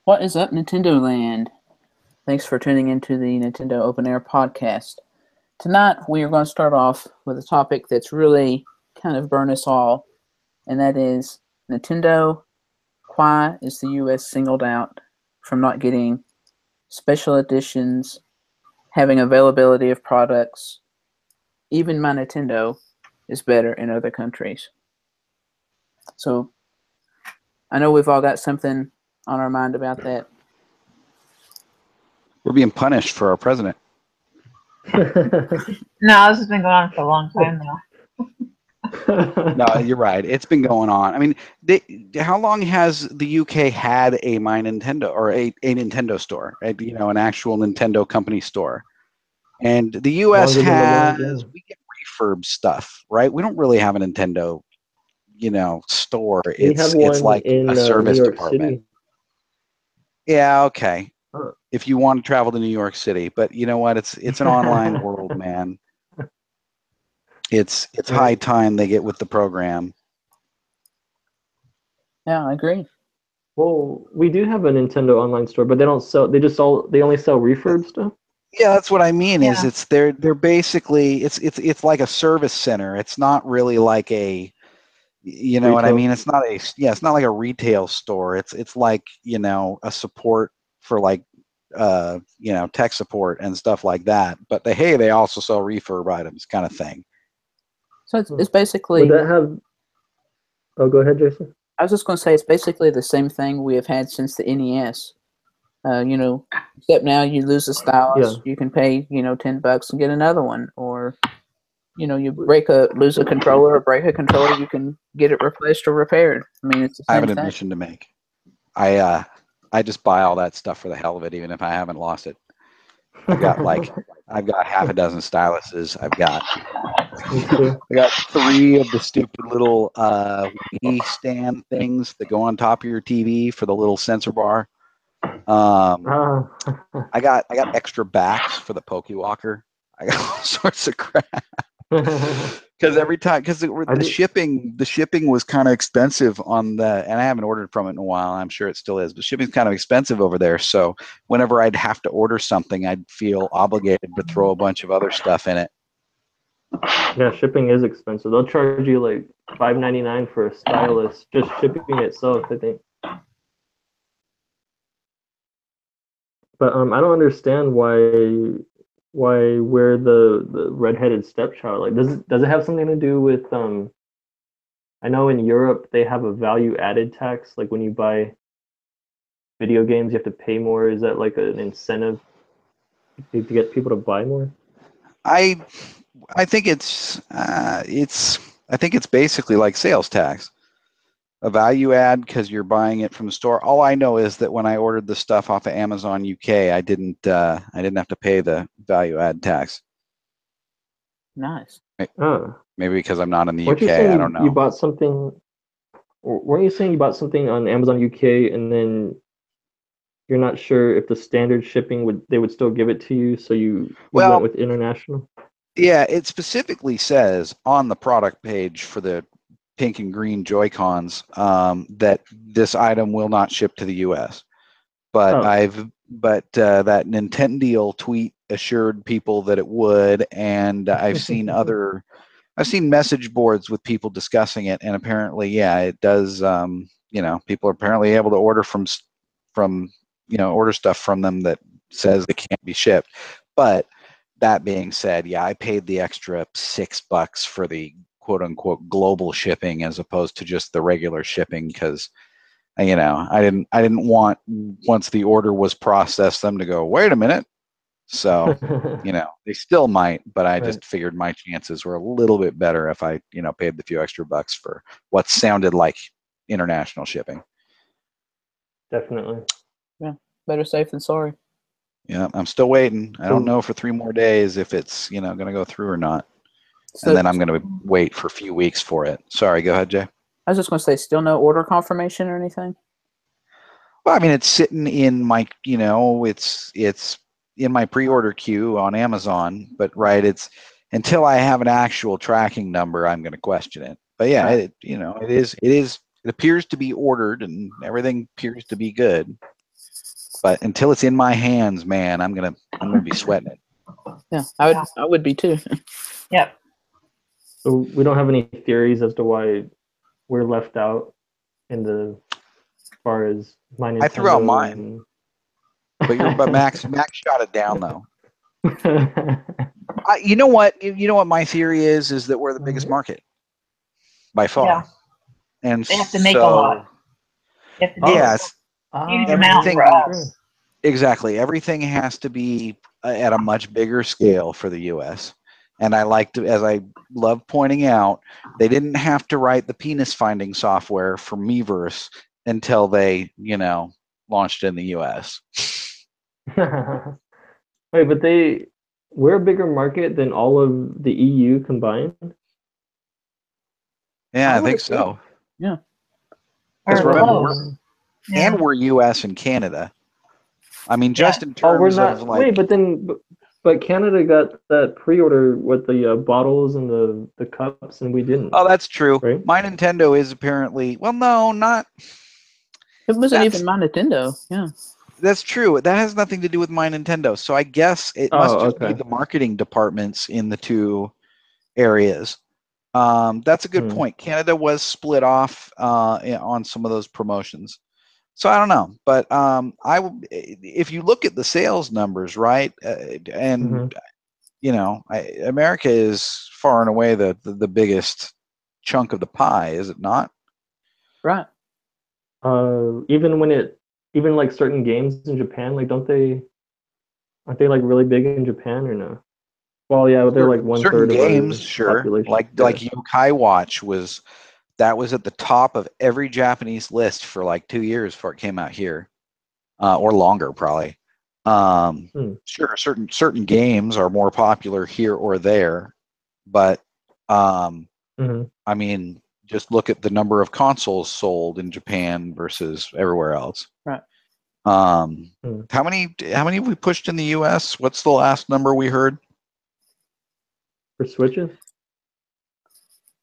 What is up, Nintendo Land? Thanks for tuning into the Nintendo Open Air podcast. Tonight, we are going to start off with a topic that's really kind of burned us all, and that is Nintendo. Why is the U.S. singled out from not getting special editions, having availability of products? Even my Nintendo is better in other countries. So, I know we've all got something on our mind about that. We're being punished for our president. No, this has been going on for a long time now. No, you're right. It's been going on. I mean, how long has the UK had a My Nintendo or a Nintendo store? An actual Nintendo company store. And the US we get refurb stuff, right? We don't really have a Nintendo, store. We have It's one like in a service New York department. City. Yeah, okay. Huh. If you want to travel to New York City, but you know what? It's an online world, man. It's high time they get with the program. Yeah, I agree. Well, we do have a Nintendo online store, but they don't sell. They only sell refurb stuff. Yeah, that's what I mean. Yeah. Is they're basically it's like a service center. It's not really like a what I Retail. mean. It's not like a retail store. It's like a support for like tech support and stuff like that. But they also sell refurb items, kind of thing. So it's basically. Would that have? Oh, go ahead, Jason. I was just going to say it's basically the same thing we have had since the NES. Except now you lose a stylus, you can pay $10 and get another one, or you lose a controller or break a controller, you can get it replaced or repaired. I mean, it's the same I have an thing. admission to make. I just buy all that stuff for the hell of it, even if I haven't lost it. I've got half a dozen styluses. I got 3 of the stupid little Wii stand things that go on top of your TV for the little sensor bar. I got extra backs for the Pokewalker. I got all sorts of crap. Because the shipping was kind of expensive and I haven't ordered from it in a while. I'm sure it still is, but shipping's kind of expensive over there. So whenever I'd have to order something, I'd feel obligated to throw a bunch of other stuff in it. Yeah, shipping is expensive. They'll charge you like $5.99 for a stylus, just shipping itself, I think. But I don't understand why we're the redheaded stepchild. Like, does it have something to do with I know in Europe they have a value added tax. Like when you buy video games, you have to pay more. Is that like an incentive to get people to buy more? I think it's basically like sales tax, a value add because you're buying it from the store. All I know is that when I ordered the stuff off of Amazon UK, I didn't have to pay the value add tax. Nice. Maybe because I'm not in the Weren't UK. You saying I don't know. You bought something. Weren't you saying you bought something on Amazon UK and then you're not sure if the standard shipping they would still give it to you, so you went with international? Yeah, it specifically says on the product page for the pink and green Joy-Cons that this item will not ship to the US. But that Nintendo tweet assured people that it would, and I've seen message boards with people discussing it, and apparently, it does. People are apparently able to order order stuff from them that says it can't be shipped. But that being said, I paid the extra $6 for the quote unquote global shipping as opposed to just the regular shipping because I didn't want, once the order was processed, them to go, wait a minute. So they still might, but I just figured my chances were a little bit better if I paid the few extra bucks for what sounded like international shipping. Definitely. Yeah, better safe than sorry. Yeah, I'm still waiting. I don't know for 3 more days if it's going to go through or not. And then I'm going to wait for a few weeks for it. Sorry, go ahead, Jay. I was just going to say, still no order confirmation or anything? Well, I mean, it's sitting in my, it's in my pre-order queue on Amazon, but it's until I have an actual tracking number, I'm going to question it. But yeah, it appears to be ordered and everything appears to be good. But until it's in my hands, man, I'm gonna be sweating it. Yeah, I would be too. Yep. So we don't have any theories as to why we're left out in the as far as my Nintendo. I threw out mine, but Max shot it down though. You know what? You know what my theory is that we're the biggest market by far, Yeah. and They have to make a lot. They have to make yes, a huge amount for us. Exactly. Everything has to be at a much bigger scale for the U.S. And I like to, as I love pointing out, they didn't have to write the penis finding software for Miiverse until they, launched in the U.S. Wait, but we're a bigger market than all of the EU combined? Yeah, I think so. Yeah. Because remember, Yeah. and we're U.S. and Canada. I mean, just in terms we're not, of like. Wait, but Canada got that pre-order with the bottles and the cups, and we didn't. Oh, that's true. Right? My Nintendo is apparently not. It wasn't even my Nintendo. Yeah. That's true. That has nothing to do with my Nintendo. So I guess it must just be the marketing departments in the two areas. That's a good point. Canada was split off on some of those promotions. So I don't know, but if you look at the sales numbers, right, and America is far and away the biggest chunk of the pie, is it not? Right. Even like certain games in Japan, like aren't they like really big in Japan or no? Well, yeah, they're like 1/3 certain games, of our sure. population. Like Yokai Watch was at the top of every Japanese list for like 2 years before it came out here, or longer probably. Sure, certain games are more popular here or there, but I mean, just look at the number of consoles sold in Japan versus everywhere else. Right. How many have we pushed in the U.S.? What's the last number we heard? For Switches?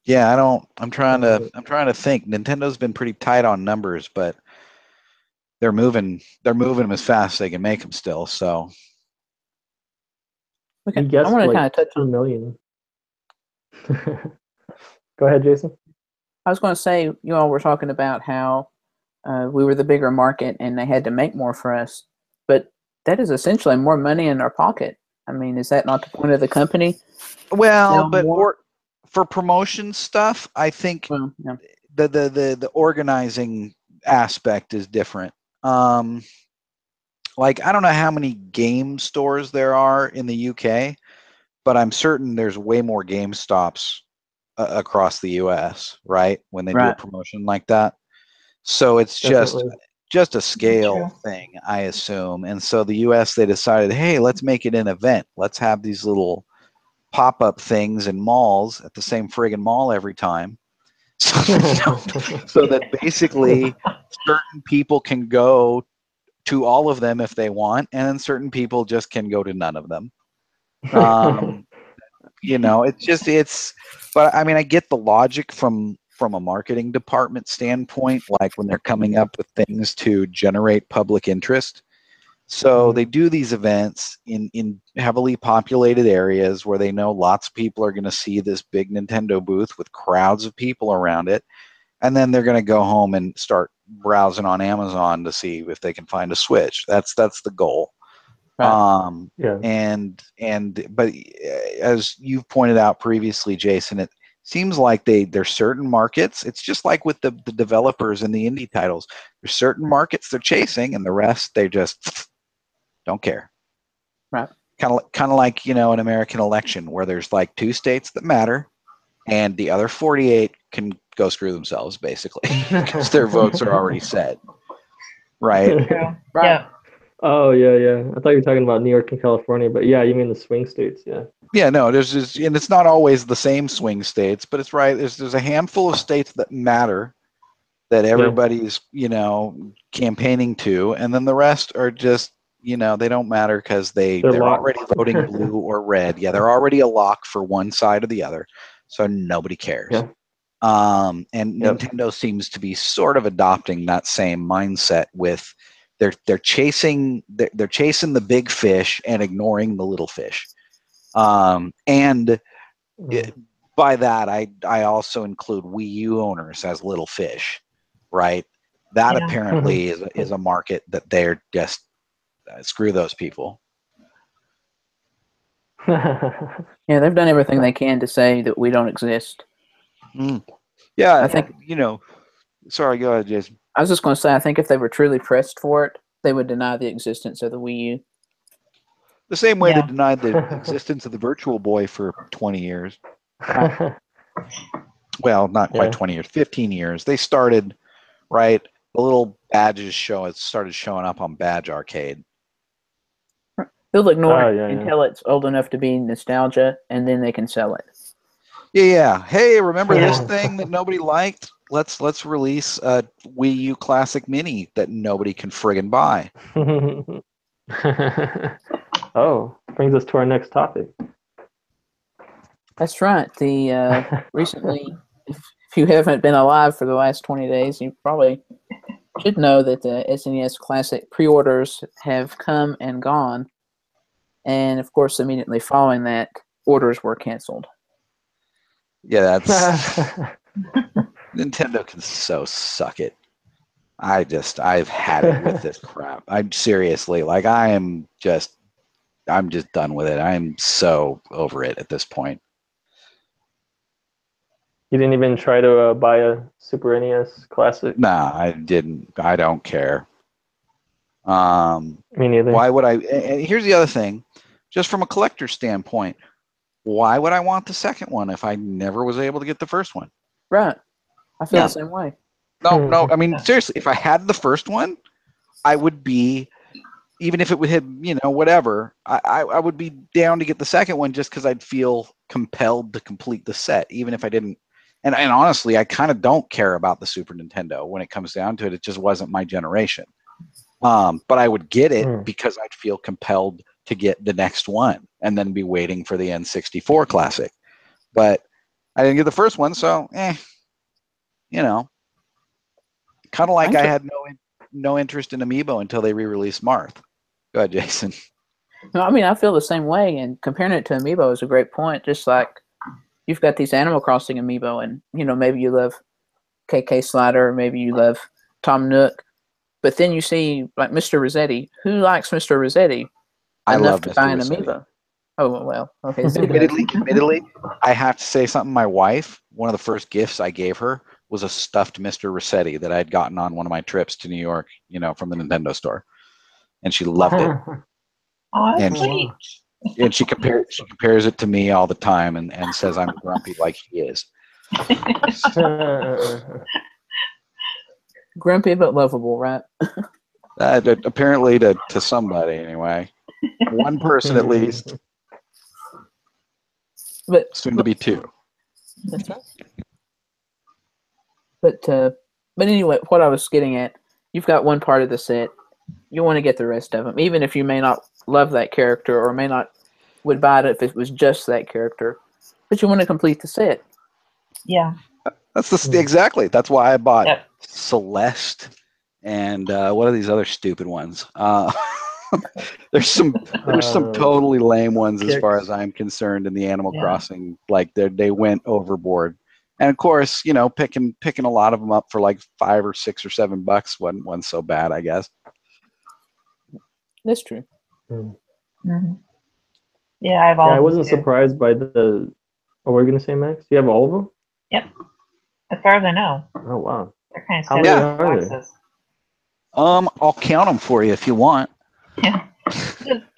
Yeah, I'm trying to think. Nintendo's been pretty tight on numbers, but they're moving them as fast as they can make them still. So okay, I want to kind of touch on 2 million. Go ahead, Jason. I was going to say, you all were talking about how we were the bigger market and they had to make more for us, but that is essentially more money in our pocket. I mean, is that not the point of the company? Well, but for promotion stuff, I think the organizing aspect is different. Like, I don't know how many game stores there are in the UK, but I'm certain there's way more Game Stops across the US, right? When they do a promotion like that. So it's just a scale thing, I assume. And so the US, they decided, hey, let's make it an event. Let's have these little pop-up things in malls at the same friggin' mall every time. So that basically certain people can go to all of them if they want, and then certain people just can go to none of them. But I mean, I get the logic from a marketing department standpoint, like when they're coming up with things to generate public interest. So they do these events in heavily populated areas where they know lots of people are going to see this big Nintendo booth with crowds of people around it. And then they're going to go home and start browsing on Amazon to see if they can find a Switch. That's the goal. Right. But as you've pointed out previously, Jason, it seems like there's certain markets. It's just like with the developers and the indie titles. There's certain markets they're chasing, and the rest they just don't care. Right. Kind of like an American election where there's like 2 states that matter, and the other 48 can go screw themselves basically because their votes are already set. Right. Yeah. Oh yeah. I thought you were talking about New York and California, but yeah, you mean the swing states, yeah. Yeah, no, and it's not always the same swing states, but it's right. There's a handful of states that matter that everybody's campaigning to, and then the rest are just they don't matter because they're already voting blue or red. Yeah, they're already a lock for one side or the other, so nobody cares. Yeah. And Nintendo seems to be sort of adopting that same mindset with they're chasing the big fish and ignoring the little fish. And by that, I also include Wii U owners as little fish, right? That Yeah. apparently is a market that they're just screw those people. Yeah, they've done everything they can to say that we don't exist. Yeah, I think. Sorry, go ahead, Jason. I was just going to say, I think if they were truly pressed for it, they would deny the existence of the Wii U. The same way Yeah. they denied the existence of the Virtual Boy for 20 years. Well, not quite 20 years, 15 years. They started, right? The little badges started showing up on Badge Arcade. They'll ignore it until it's old enough to be nostalgia, and then they can sell it. Yeah. Hey, remember this thing that nobody liked? Let's release a Wii U Classic Mini that nobody can friggin' buy. Oh, brings us to our next topic. That's right. Recently, if you haven't been alive for the last 20 days, you probably should know that the SNES Classic pre-orders have come and gone. And of course, immediately following that, orders were canceled. Yeah, that's Nintendo can so suck it. I've had it with this crap. I'm seriously, like, I'm just done with it. I'm so over it at this point. You didn't even try to buy a Super NES Classic? Nah, I didn't. I don't care. Me neither. Why would I? And here's the other thing, just from a collector's standpoint, why would I want the second one if I never was able to get the first one? Right. I feel the same way. No. I mean, seriously, if I had the first one, I would be, even if it would hit, whatever, I would be down to get the second one just because I'd feel compelled to complete the set, even if I didn't. And honestly, I kind of don't care about the Super Nintendo when it comes down to it. It just wasn't my generation. But I would get it because I'd feel compelled to get the next one and then be waiting for the N64 Classic. But I didn't get the first one, so kind of like I had no interest in Amiibo until they re-released Marth. Go ahead, Jason. No, I mean, I feel the same way, and comparing it to Amiibo is a great point. Just like you've got these Animal Crossing Amiibo, and maybe you love KK Slider, or maybe you love Tom Nook, but then you see like Mr. Rossetti. Who likes Mr. Rossetti enough to buy an Amiibo? Oh well, okay. Admittedly, I have to say something. My wife, one of the first gifts I gave her was a stuffed Mr. Rossetti that I had gotten on one of my trips to New York, from the Nintendo store, and she loved it. Oh, that's sweet. And she compares it to me all the time and says I'm grumpy like he is. Grumpy but lovable, right? Apparently to somebody anyway. One person at least. But soon to be two. That's right. But anyway, what I was getting at, you've got one part of the set. You want to get the rest of them, even if you may not love that character or may not would buy it if it was just that character. But you want to complete the set. Yeah. That's exactly. That's why I bought Celeste and what are these other stupid ones? There's some totally lame ones as far as I'm concerned in the Animal Crossing. Like they went overboard. And of course, picking a lot of them up for like $5 or $6 or $7 wasn't so bad, I guess. That's true. Mm-hmm. Yeah, I have all. I wasn't surprised by the. What were you gonna say, Max? You have all of them? Yep. As far as I know. Oh wow. They're kind of how many are there? I'll count them for you if you want. Yeah.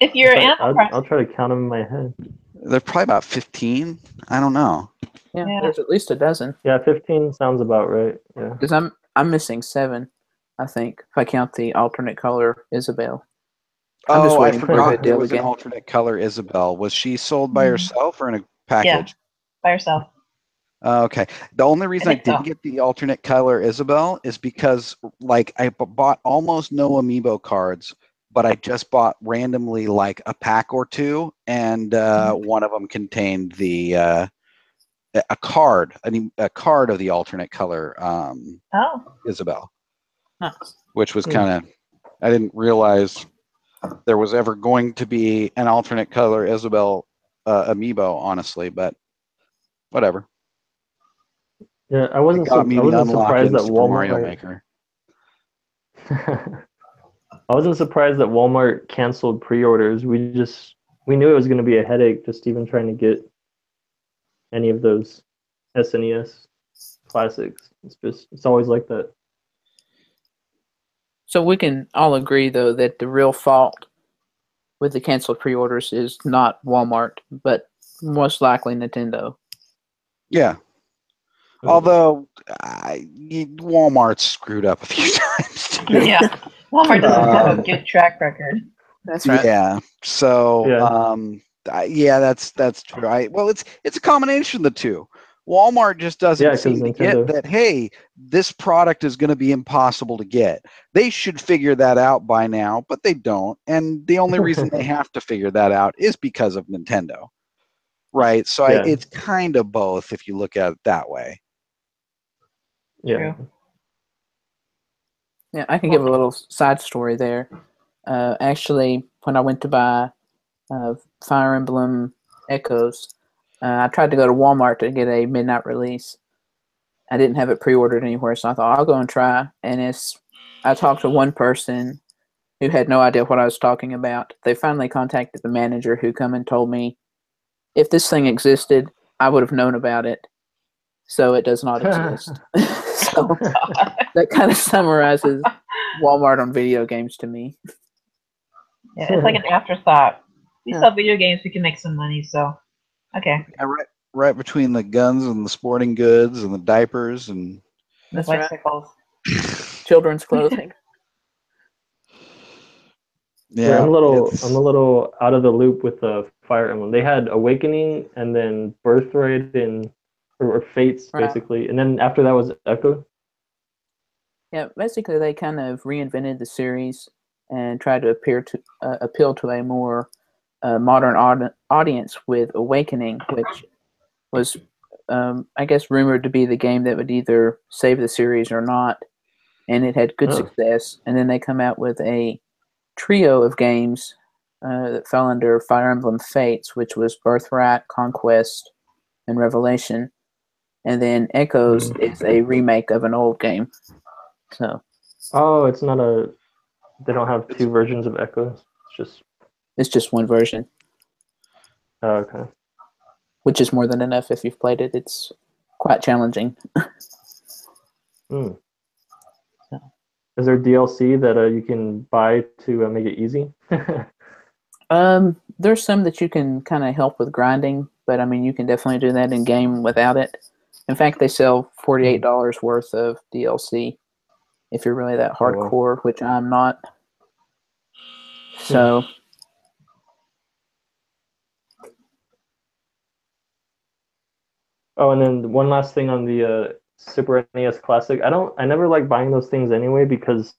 If you're I'll try to count them in my head. They're probably about 15. I don't know. Yeah, there's at least a dozen. Yeah, 15 sounds about right. Yeah. Because I'm missing 7, I think, if I count the alternate color Isabel. I forgot there was an alternate color Isabel. Was she sold by herself or in a package? Yeah, by herself. Okay. The only reason I didn't get the alternate color Isabel is because, like, I bought almost no Amiibo cards, but I just bought randomly like a pack or two, and one of them contained a card of the alternate color Isabel, nice. which was kind of I didn't realize there was ever going to be an alternate color Isabelle amiibo, honestly, but whatever. Yeah, I It wasn't got me I the wasn't unlock surprised in that Super Mario Walmart. Maker. I wasn't surprised that Walmart canceled pre-orders. We knew it was going to be a headache just even trying to get any of those SNES classics. It's always like that. So we can all agree, though, that the real fault with the canceled pre-orders is not Walmart, but most likely Nintendo. Yeah. Although Walmart's screwed up a few times too. Yeah. Walmart doesn't have a good track record. That's right. Yeah. So Yeah. that's true. It's a combination of the two. Walmart just doesn't Yeah, 'cause seem to get Nintendo. that, hey, this product is going to be impossible to get. They should figure that out by now, but they don't. And the only reason they have to figure that out is because of Nintendo. Right? So Yeah. it's kind of both if you look at it that way. Yeah. True. Yeah, I can give a little side story there. Actually, when I went to buy Fire Emblem Echoes, I tried to go to Walmart to get a midnight release. I didn't have it pre-ordered anywhere, so I thought I'll go and try. And I talked to one person who had no idea what I was talking about. They finally contacted the manager, who come and told me if this thing existed, I would have known about it. So it does not exist. So that kind of summarizes Walmart on video games to me. Yeah, it's like an afterthought. We Yeah. sell video games, we can make some money, so okay. Yeah, right between the guns and the sporting goods and the diapers and The That's right. bicycles. Children's clothing. Yeah, yeah, I'm a little out of the loop with the Fire Emblem. They had Awakening and then Birthright and or Fates Right. basically, and then after that was Echo. Yeah, basically they kind of reinvented the series and tried to appeal to a more modern audience with Awakening, which was, I guess, rumored to be the game that would either save the series or not, and it had good success. And then they come out with a trio of games that fell under Fire Emblem Fates, which was Birthright, Conquest, and Revelation. And then Echoes is a remake of an old game. So. Oh, it's not they don't have two versions of Echoes. It's just one version. Oh, okay. Which is more than enough if you've played it. It's quite challenging. So. Is there DLC that you can buy to make it easy? There's some that you can kind of help with grinding, but I mean, you can definitely do that in game without it. In fact, they sell $48 worth of DLC if you're really that hardcore, which I'm not. So. Oh, and then one last thing on the Super NES Classic. I never like buying those things anyway because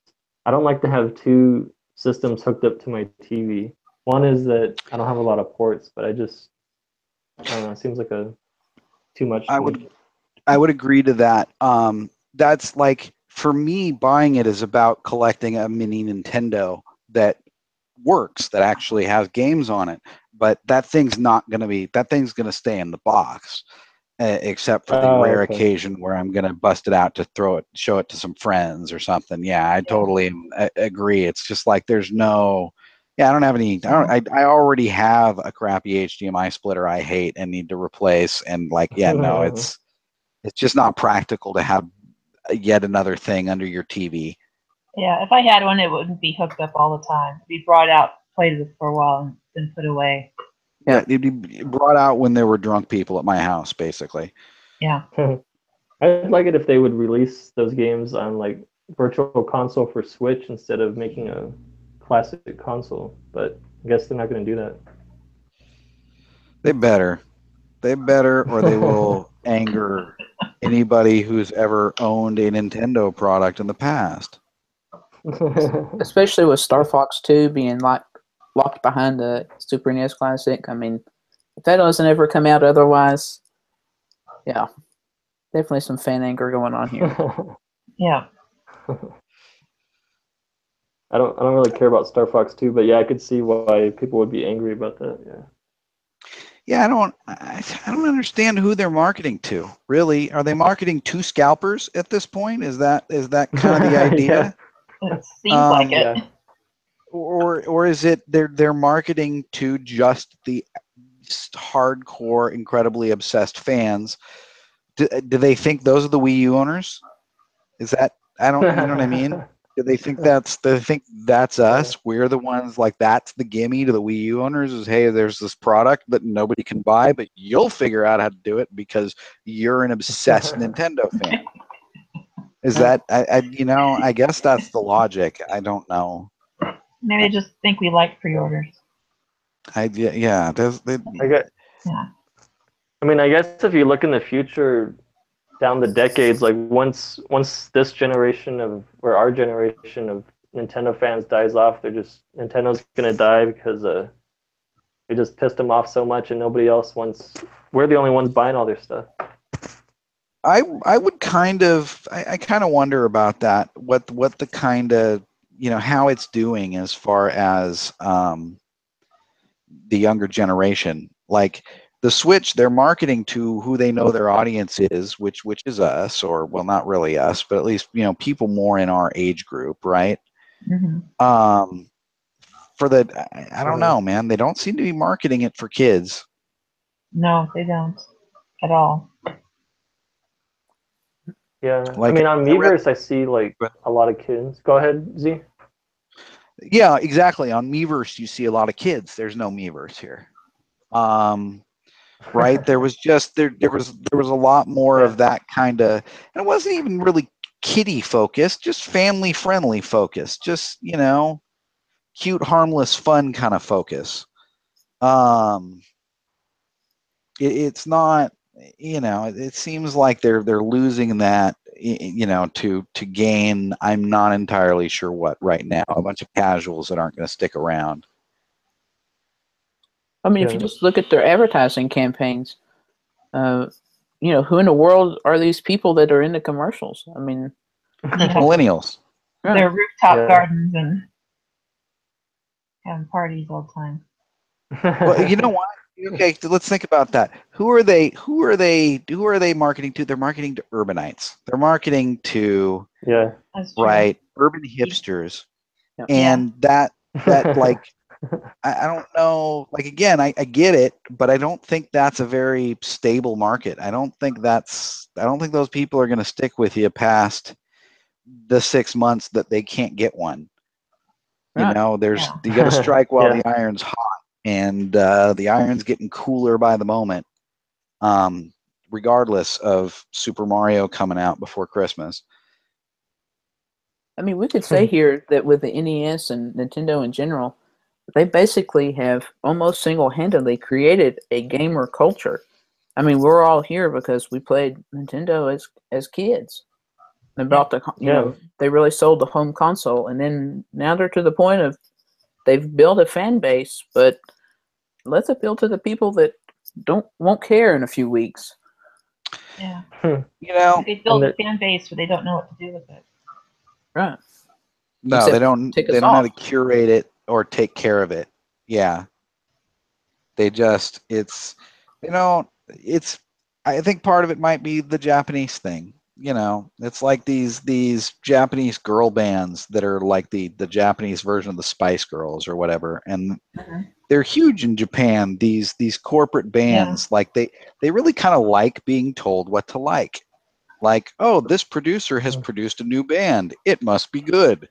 I don't like to have two systems hooked up to my TV. One is that I don't have a lot of ports, but I don't know, it seems like too much. I would agree to that. That's like, for me, buying it is about collecting a mini Nintendo that works, that actually has games on it. But that thing's going to stay in the box. Except for the rare occasion where I'm going to bust it out to show it to some friends or something. Yeah, I totally agree. It's just like I don't have any. I already have a crappy HDMI splitter I hate and need to replace. And it's just not practical to have yet another thing under your TV. Yeah, if I had one, it wouldn't be hooked up all the time. It'd be brought out, played with for a while, and then put away. Yeah, it'd be brought out when there were drunk people at my house, basically. Yeah. I'd like it if they would release those games on like Virtual Console for Switch instead of making a classic console, but I guess they're not going to do that. They better, or they will anger anybody who's ever owned a Nintendo product in the past. Especially with Star Fox 2 being locked behind the Super NES Classic. I mean, if that doesn't ever come out otherwise, yeah, definitely some fan anger going on here. Yeah. I don't really care about Star Fox 2, but yeah, I could see why people would be angry about that. Yeah. Yeah, I don't understand who they're marketing to. Really, are they marketing to scalpers at this point? Is that kind of the idea? It seems like it. Yeah. Or is it they're marketing to just the hardcore, incredibly obsessed fans? Do they think those are the Wii U owners? Is that you know what I mean? Do they think that's us? We're the ones, like, that's the gimme to the Wii U owners is, hey, there's this product that nobody can buy, but you'll figure out how to do it because you're an obsessed Nintendo fan. Is that I guess that's the logic. I don't know. Maybe they just think we like pre-orders. I guess. Yeah. I mean, I guess if you look in the future, down the decades, like once this generation of, or our generation of Nintendo fans dies off, Nintendo's gonna die because we just pissed them off so much, and nobody else wants. We're the only ones buying all their stuff. I would kind of wonder about that. What the kind of how it's doing as far as the younger generation. Like the Switch, they're marketing to who they know their audience is, which is us, or, well, not really us, but at least people more in our age group, right? Mm-hmm. For the I don't know, man. They don't seem to be marketing it for kids. No, they don't at all. Yeah, Like, I mean, on Miiverse, I see like a lot of kids. Go ahead, Z. Yeah, exactly. On Miiverse, you see a lot of kids. There's no Miiverse here. Right? There was a lot more of that kind of, and it wasn't even really kiddie focused, just family friendly focus, just cute, harmless, fun kind of focus. It's not, it seems like they're losing that, to gain, I'm not entirely sure what right now, a bunch of casuals that aren't going to stick around. I mean, if you just look at their advertising campaigns, who in the world are these people that are in the commercials? I mean, millennials. Their rooftop gardens and having parties all the time. Well, you know what? Okay, let's think about that. Who are they marketing to? They're marketing to urbanites. They're marketing to urban hipsters. Yeah. And that like I don't know, like, again, I get it, but I don't think that's a very stable market. I don't think those people are going to stick with you past the 6 months that they can't get one. You got to strike while the iron's hot, and the iron's getting cooler by the moment, regardless of Super Mario coming out before Christmas. I mean, we could say here that with the NES and Nintendo in general, they basically have almost single-handedly created a gamer culture. I mean, we're all here because we played Nintendo as kids. And about they really sold the home console, and then now they're to the point of they've built a fan base, but let's appeal to the people that won't care in a few weeks. Yeah. They build a fan base, but they don't know what to do with it. Right. No, Except they don't. They don't know how to curate it or take care of it. Yeah. They just, I think part of it might be the Japanese thing. It's like these Japanese girl bands that are like the Japanese version of the Spice Girls or whatever, and they're huge in Japan. These corporate bands, like they really kind of like being told what to like. Like, oh, this producer has produced a new band. It must be good.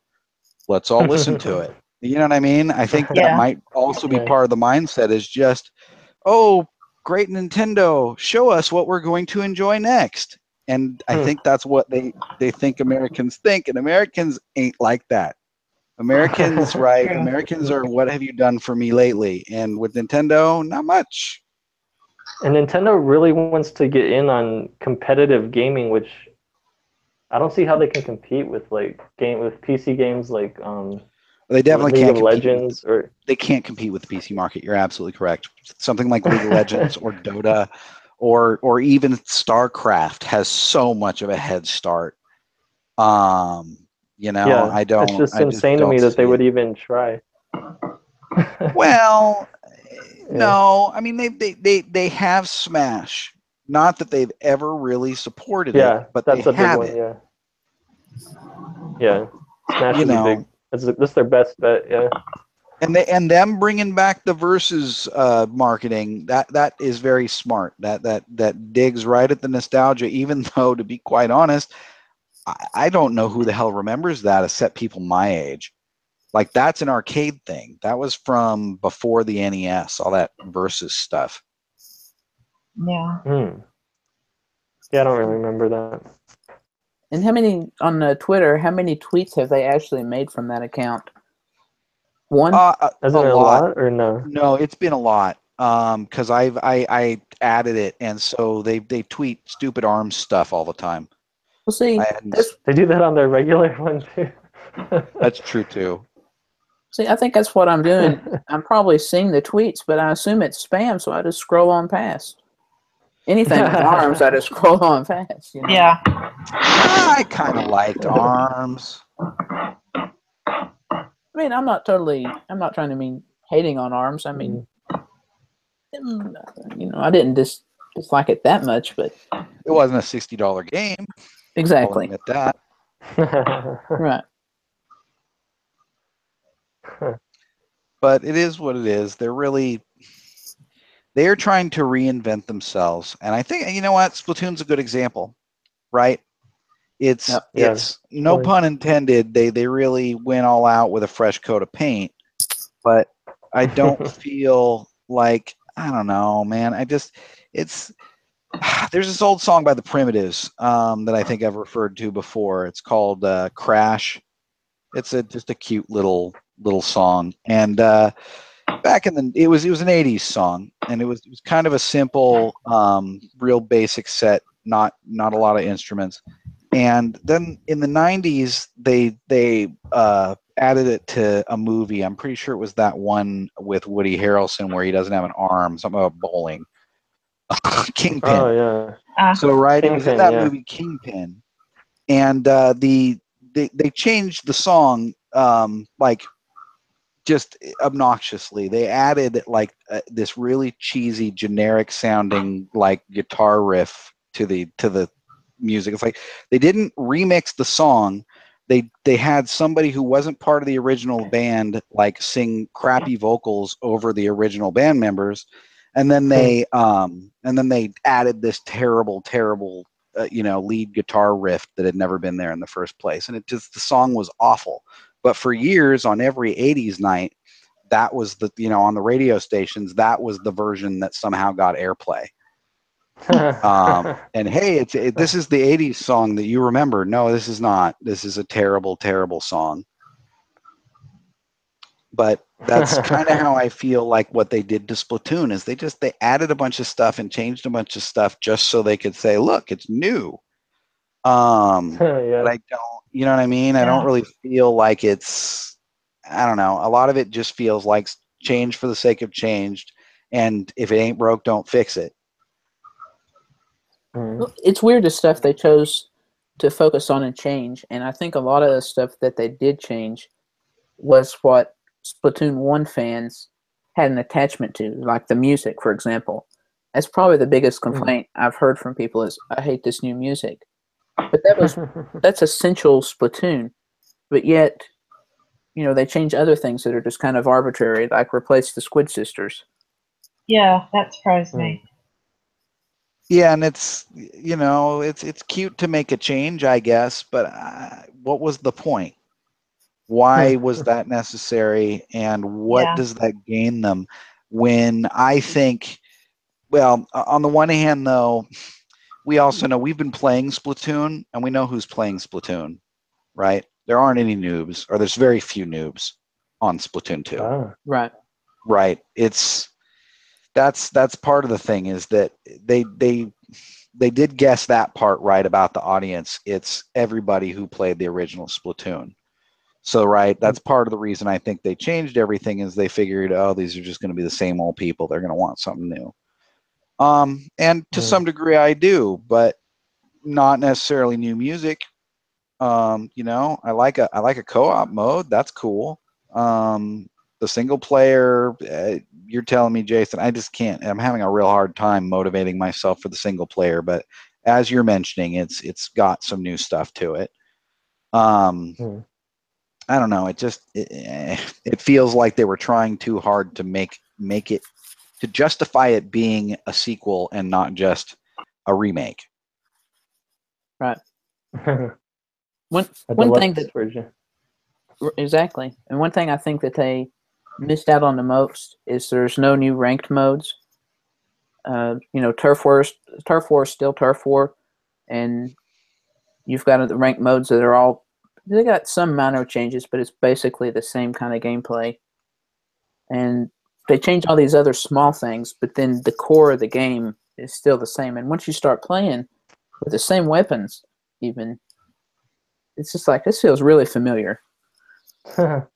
Let's all listen to it. You know what I mean? I think that might also be part of the mindset, is just, oh, great Nintendo, show us what we're going to enjoy next. And I think that's what they think Americans think, and Americans ain't like that. Americans, right? Americans are, what have you done for me lately? And with Nintendo, not much. And Nintendo really wants to get in on competitive gaming, which I don't see how they can compete with with PC games like they definitely League can't of Legends, or they can't compete with the PC market. You're absolutely correct. Something like League of Legends or Dota or even StarCraft has so much of a head start. You know, Yeah, I don't. it's just I just insane to don't me that they see would it. even try. Well, Yeah. no. I mean, they have Smash. Not that they've ever really supported it, Yeah, but they that's a big have one. it. Yeah, yeah. Smash You is a big. know, That's their best bet. Yeah. and them bringing back the versus marketing, that is very smart. That digs right at the nostalgia. Even though, to be quite honest, I don't know who the hell remembers that except people my age. Like, that's an arcade thing. That was from before the NES, all that versus stuff. Yeah. Yeah, I don't really remember that. And how many on Twitter? How many tweets have they actually made from that account? One. Has A it been a lot. lot or no? No, it's been a lot. Because I added it, and so they tweet stupid arms stuff all the time. Well, see, And They do that on their regular one too. that's true too. I think that's what I'm doing. I'm probably seeing the tweets, but I assume it's spam, so I just scroll on past. Anything with arms, I just scroll on past. You know? Yeah. I kind of liked arms. I mean, I'm not trying to mean hating on arms. I mean, I didn't dislike it that much, but It wasn't a $60 game. I'll exactly. admit that. Right. But it is what it is. They're trying to reinvent themselves. And I think, you know what? Splatoon's a good example, right? It's Yep. no pun intended. They really went all out with a fresh coat of paint, but I don't feel like, I don't know, man. There's this old song by the Primitives that I think I've referred to before. It's called Crash. It's just a cute little song. And back in it was an 80s song, and it was kind of a simple, real basic set, not a lot of instruments. And then in the 90s, they added it to a movie. I'm pretty sure it was that one with Woody Harrelson where he doesn't have an arm, something about bowling. Kingpin. Oh yeah. So right, it was in Kingpin, that yeah. movie Kingpin, and they changed the song like just obnoxiously. They added like this really cheesy, generic sounding like guitar riff to the music. It's like they didn't remix the song. They had somebody who wasn't part of the original band like sing crappy vocals over the original band members, and then they added this terrible lead guitar riff that had never been there in the first place, and the song was awful. But for years, on every 80s night, that was on the radio stations, that was the version that somehow got airplay. And hey, this is the 80s song that you remember. No, this is not. This is a terrible, terrible song. But that's kind of how I feel like what they did to Splatoon is they added a bunch of stuff and changed a bunch of stuff just so they could say, look, it's new. Yeah. But I don't, you know what I mean? I don't really feel like it's, I don't know. A lot of it just feels like change for the sake of changed. And if it ain't broke, don't fix it. It's weird the stuff they chose to focus on and change, and I think a lot of the stuff that they did change was what Splatoon 1 fans had an attachment to, like the music, for example. That's probably the biggest complaint I've heard from people is, I hate this new music. But that's essential Splatoon. But yet, they change other things that are just kind of arbitrary, like replace the Squid Sisters. Yeah, that surprised me. Yeah, and it's it's cute to make a change, I guess, but what was the point? Why was that necessary, and what does that gain them? When I think, well, on the one hand, though, we also know we've been playing Splatoon, and we know who's playing Splatoon, right? There aren't any noobs, or there's very few noobs on Splatoon 2. Right. Right. That's part of the thing is that they did guess that part right about the audience. It's everybody who played the original Splatoon. So, right, that's part of the reason I think they changed everything is they figured, oh, these are just going to be the same old people. They're going to want something new. And to some degree I do, but not necessarily new music. You know, I like a co-op mode. That's cool. The single player, you're telling me, Jason, I just can't. I'm having a real hard time motivating myself for the single player. But as you're mentioning, it's got some new stuff to it. I don't know. It feels like they were trying too hard to make it, to justify it being a sequel and not just a remake. Right. A One deluxe thing that version. exactly, and one thing I think that they missed out on the most is there's no new ranked modes. You know, Turf War is still Turf War, and you've got the ranked modes that are all, they got some minor changes, but it's basically the same kind of gameplay. And they change all these other small things, but then the core of the game is still the same. And once you start playing with the same weapons, even, it's just like, this feels really familiar. And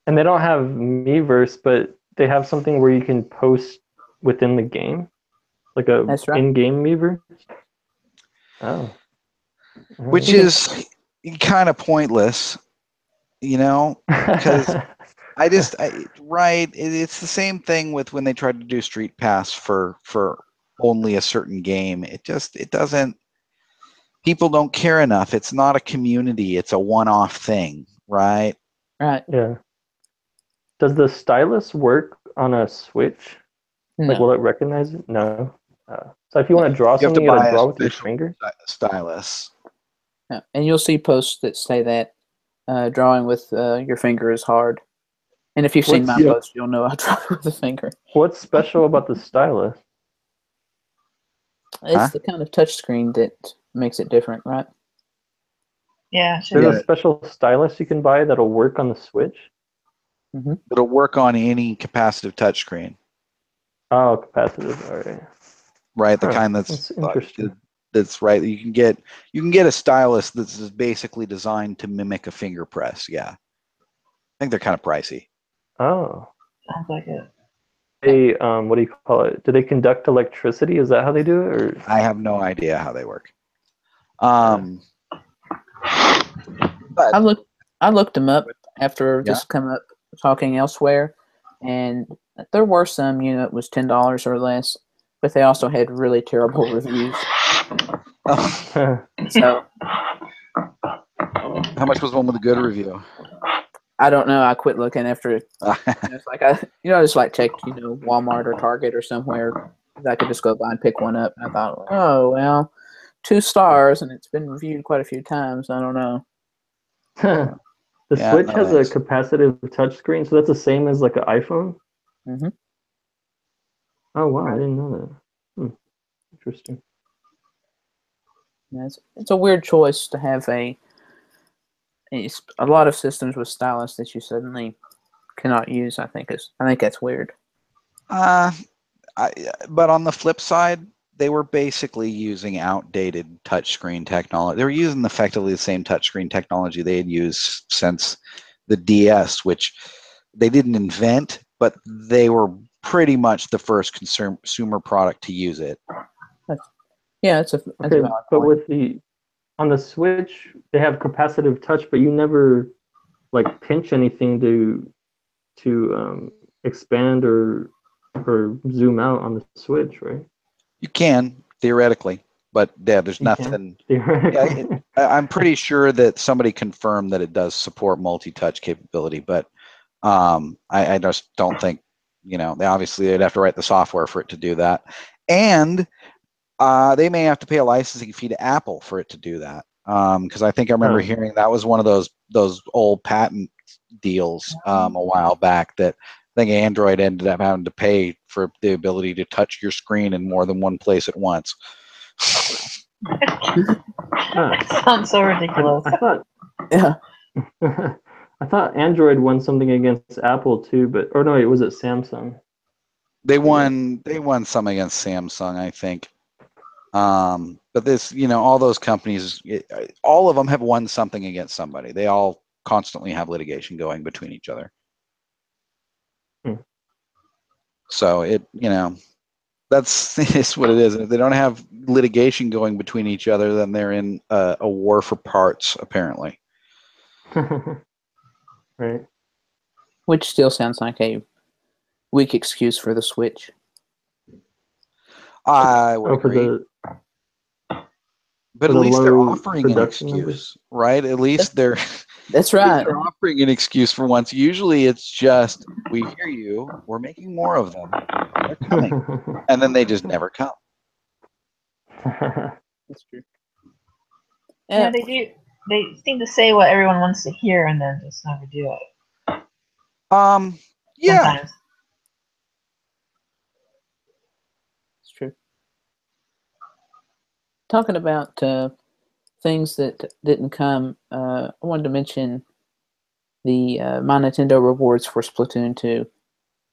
they don't have Miiverse, but they have something where you can post within the game, like a That's right. in-game Miiverse. Oh, Which is kind of pointless, you know, because it's the same thing with when they tried to do Street Pass for only a certain game. It doesn't, people don't care enough. It's not a community. It's a one-off thing, right? Right. Yeah. Does the stylus work on a Switch? No. Like, will it recognize it? No. So if you want to draw You have to something, you gotta buy draw a with your special finger. stylus. Yeah. And you'll see posts that say that drawing with your finger is hard. And if you've seen my post, you'll know I draw with the finger. What's special about the stylus? It's the kind of touchscreen that makes it different, right? Yeah. There's a special stylus you can buy that'll work on the Switch. Mm-hmm. It'll work on any capacitive touchscreen. Oh, capacitive. All right. Right, the kind that's interesting. That's right. You can get a stylus that's basically designed to mimic a finger press. Yeah, I think they're kind of pricey. Oh. Sounds like it. They what do you call it? Do they conduct electricity? Is that how they do it? Or I have no idea how they work. But I looked them up after this come up talking elsewhere, and there were some, you know, it was $10 or less, but they also had really terrible reviews. So, how much was one with a good review? I don't know. I quit looking after it. It's like I just like checked, you know, Walmart or Target or somewhere. I could just go by and pick one up. And I thought, oh well, 2 stars, and it's been reviewed quite a few times. I don't know. The Switch has a capacitive touchscreen, so that's the same as like an iPhone. Mm-hmm. Oh wow, I didn't know that. Interesting. Yeah, it's a weird choice to have a lot of systems with stylus that you suddenly cannot use. I think that's weird. But on the flip side, they were basically using outdated touchscreen technology. They were using effectively the same touchscreen technology they had used since the DS, which they didn't invent, but they were pretty much the first consumer product to use it. That's a valid but point. with on the Switch, they have capacitive touch, but you never like pinch anything to expand or zoom out on the Switch, right? You can theoretically, but yeah, there's nothing. I'm pretty sure that somebody confirmed that it does support multi-touch capability, but I just don't think, you know, they'd have to write the software for it to do that, and they may have to pay a licensing fee to Apple for it to do that, because I think I remember hearing that was one of those old patent deals a while back that I think Android ended up having to pay for the ability to touch your screen in more than one place at once. Sounds so ridiculous. I thought Android won something against Apple too, but no, was it Samsung? They won some against Samsung, I think. But this, you know, all those companies, all of them have won something against somebody. They all constantly have litigation going between each other. So it, you know, That's it's what it is. And if they don't have litigation going between each other, then they're in a war for parts, apparently. Right. Which still sounds like a weak excuse for the Switch. I would Oh, for agree. the But for at the least they're low offering an production excuse, numbers. right? At least they're That's right. they're offering an excuse for once. Usually it's just, we hear you, we're making more of them. They're coming. And then they just never come. That's true. Yeah, they do. They seem to say what everyone wants to hear and then just never do it. Yeah. Sometimes. It's true. Talking about things that didn't come, I wanted to mention the My Nintendo rewards for Splatoon 2,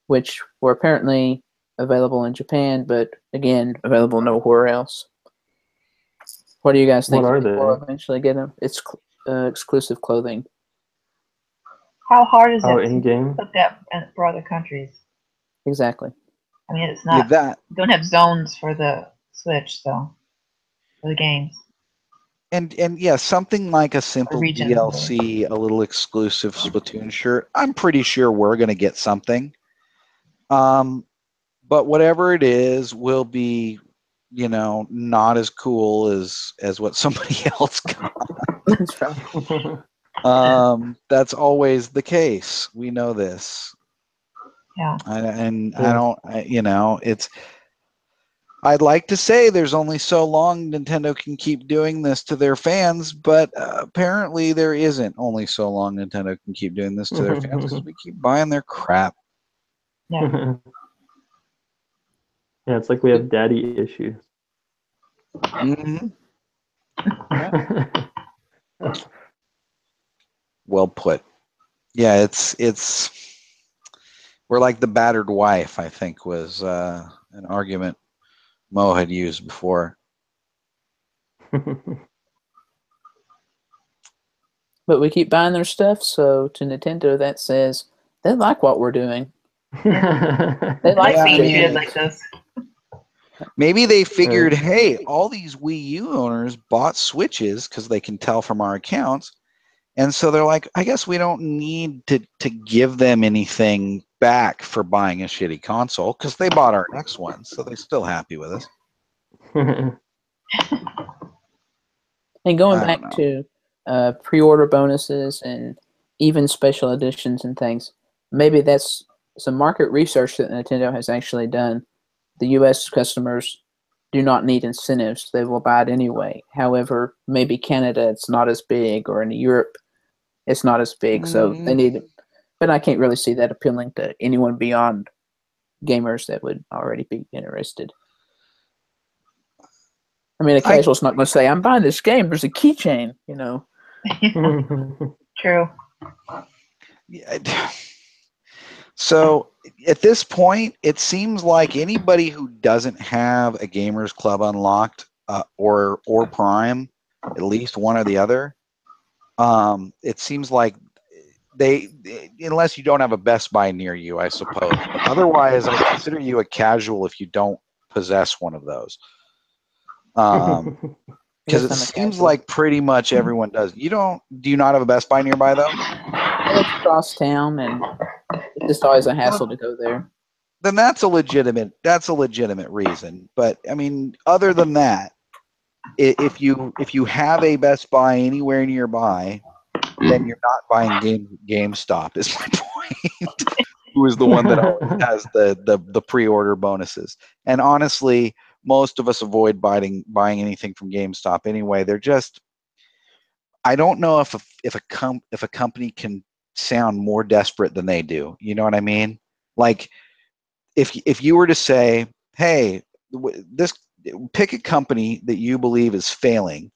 which were apparently available in Japan, but again, available nowhere else. What do you guys think? What are People will they? eventually get them? It's exclusive clothing. How hard is Oh, it in to game? put that for other countries? Exactly. I mean, it's Yeah, not. that. Don't have zones for the Switch, so for the games. And yeah, something like a simple region. DLC, a little exclusive Splatoon shirt. I'm pretty sure we're going to get something. But whatever it is will be, not as cool as what somebody else got. That's right. That's always the case. We know this. Yeah. I'd like to say there's only so long Nintendo can keep doing this to their fans, but apparently there isn't only so long Nintendo can keep doing this to their fans because we keep buying their crap. Yeah. Yeah, it's like we have daddy issues. Mm-hmm. Well put. Yeah, it's we're like the battered wife, I think was an argument Mo had used before. But we keep buying their stuff, so to Nintendo that says they like what we're doing. They like Yeah, being being treated like this. Maybe they figured, hey, all these Wii U owners bought Switches because they can tell from our accounts. And so they're like, I guess we don't need to give them anything back for buying a shitty console because they bought our next one. So they're still happy with us. And going back to pre-order bonuses and even special editions and things, maybe that's some market research that Nintendo has actually done. The U.S. customers do not need incentives. They will buy it anyway. However, maybe Canada, it's not as big, or in Europe, it's not as big. So they need it. But I can't really see that appealing to anyone beyond gamers that would already be interested. I mean, a casual's not going to say, I'm buying this game. There's a keychain, True. Yeah. So at this point, it seems like anybody who doesn't have a Gamers Club unlocked or Prime, at least one or the other, it seems like they, unless you don't have a Best Buy near you, I suppose. But otherwise, I consider you a casual if you don't possess one of those. Because it seems like pretty much everyone does. Do you not have a Best Buy nearby though? It's across town, and it's just always a hassle to go there. Then that's a legitimate reason. But I mean, other than that, if you have a Best Buy anywhere nearby, then you're not buying GameStop. Is my point. Who is the one that always has the pre-order bonuses? And honestly, most of us avoid buying anything from GameStop anyway. They're just, I don't know if a company can sound more desperate than they do. You know what I mean? Like if you were to say, hey, pick a company that you believe is failing,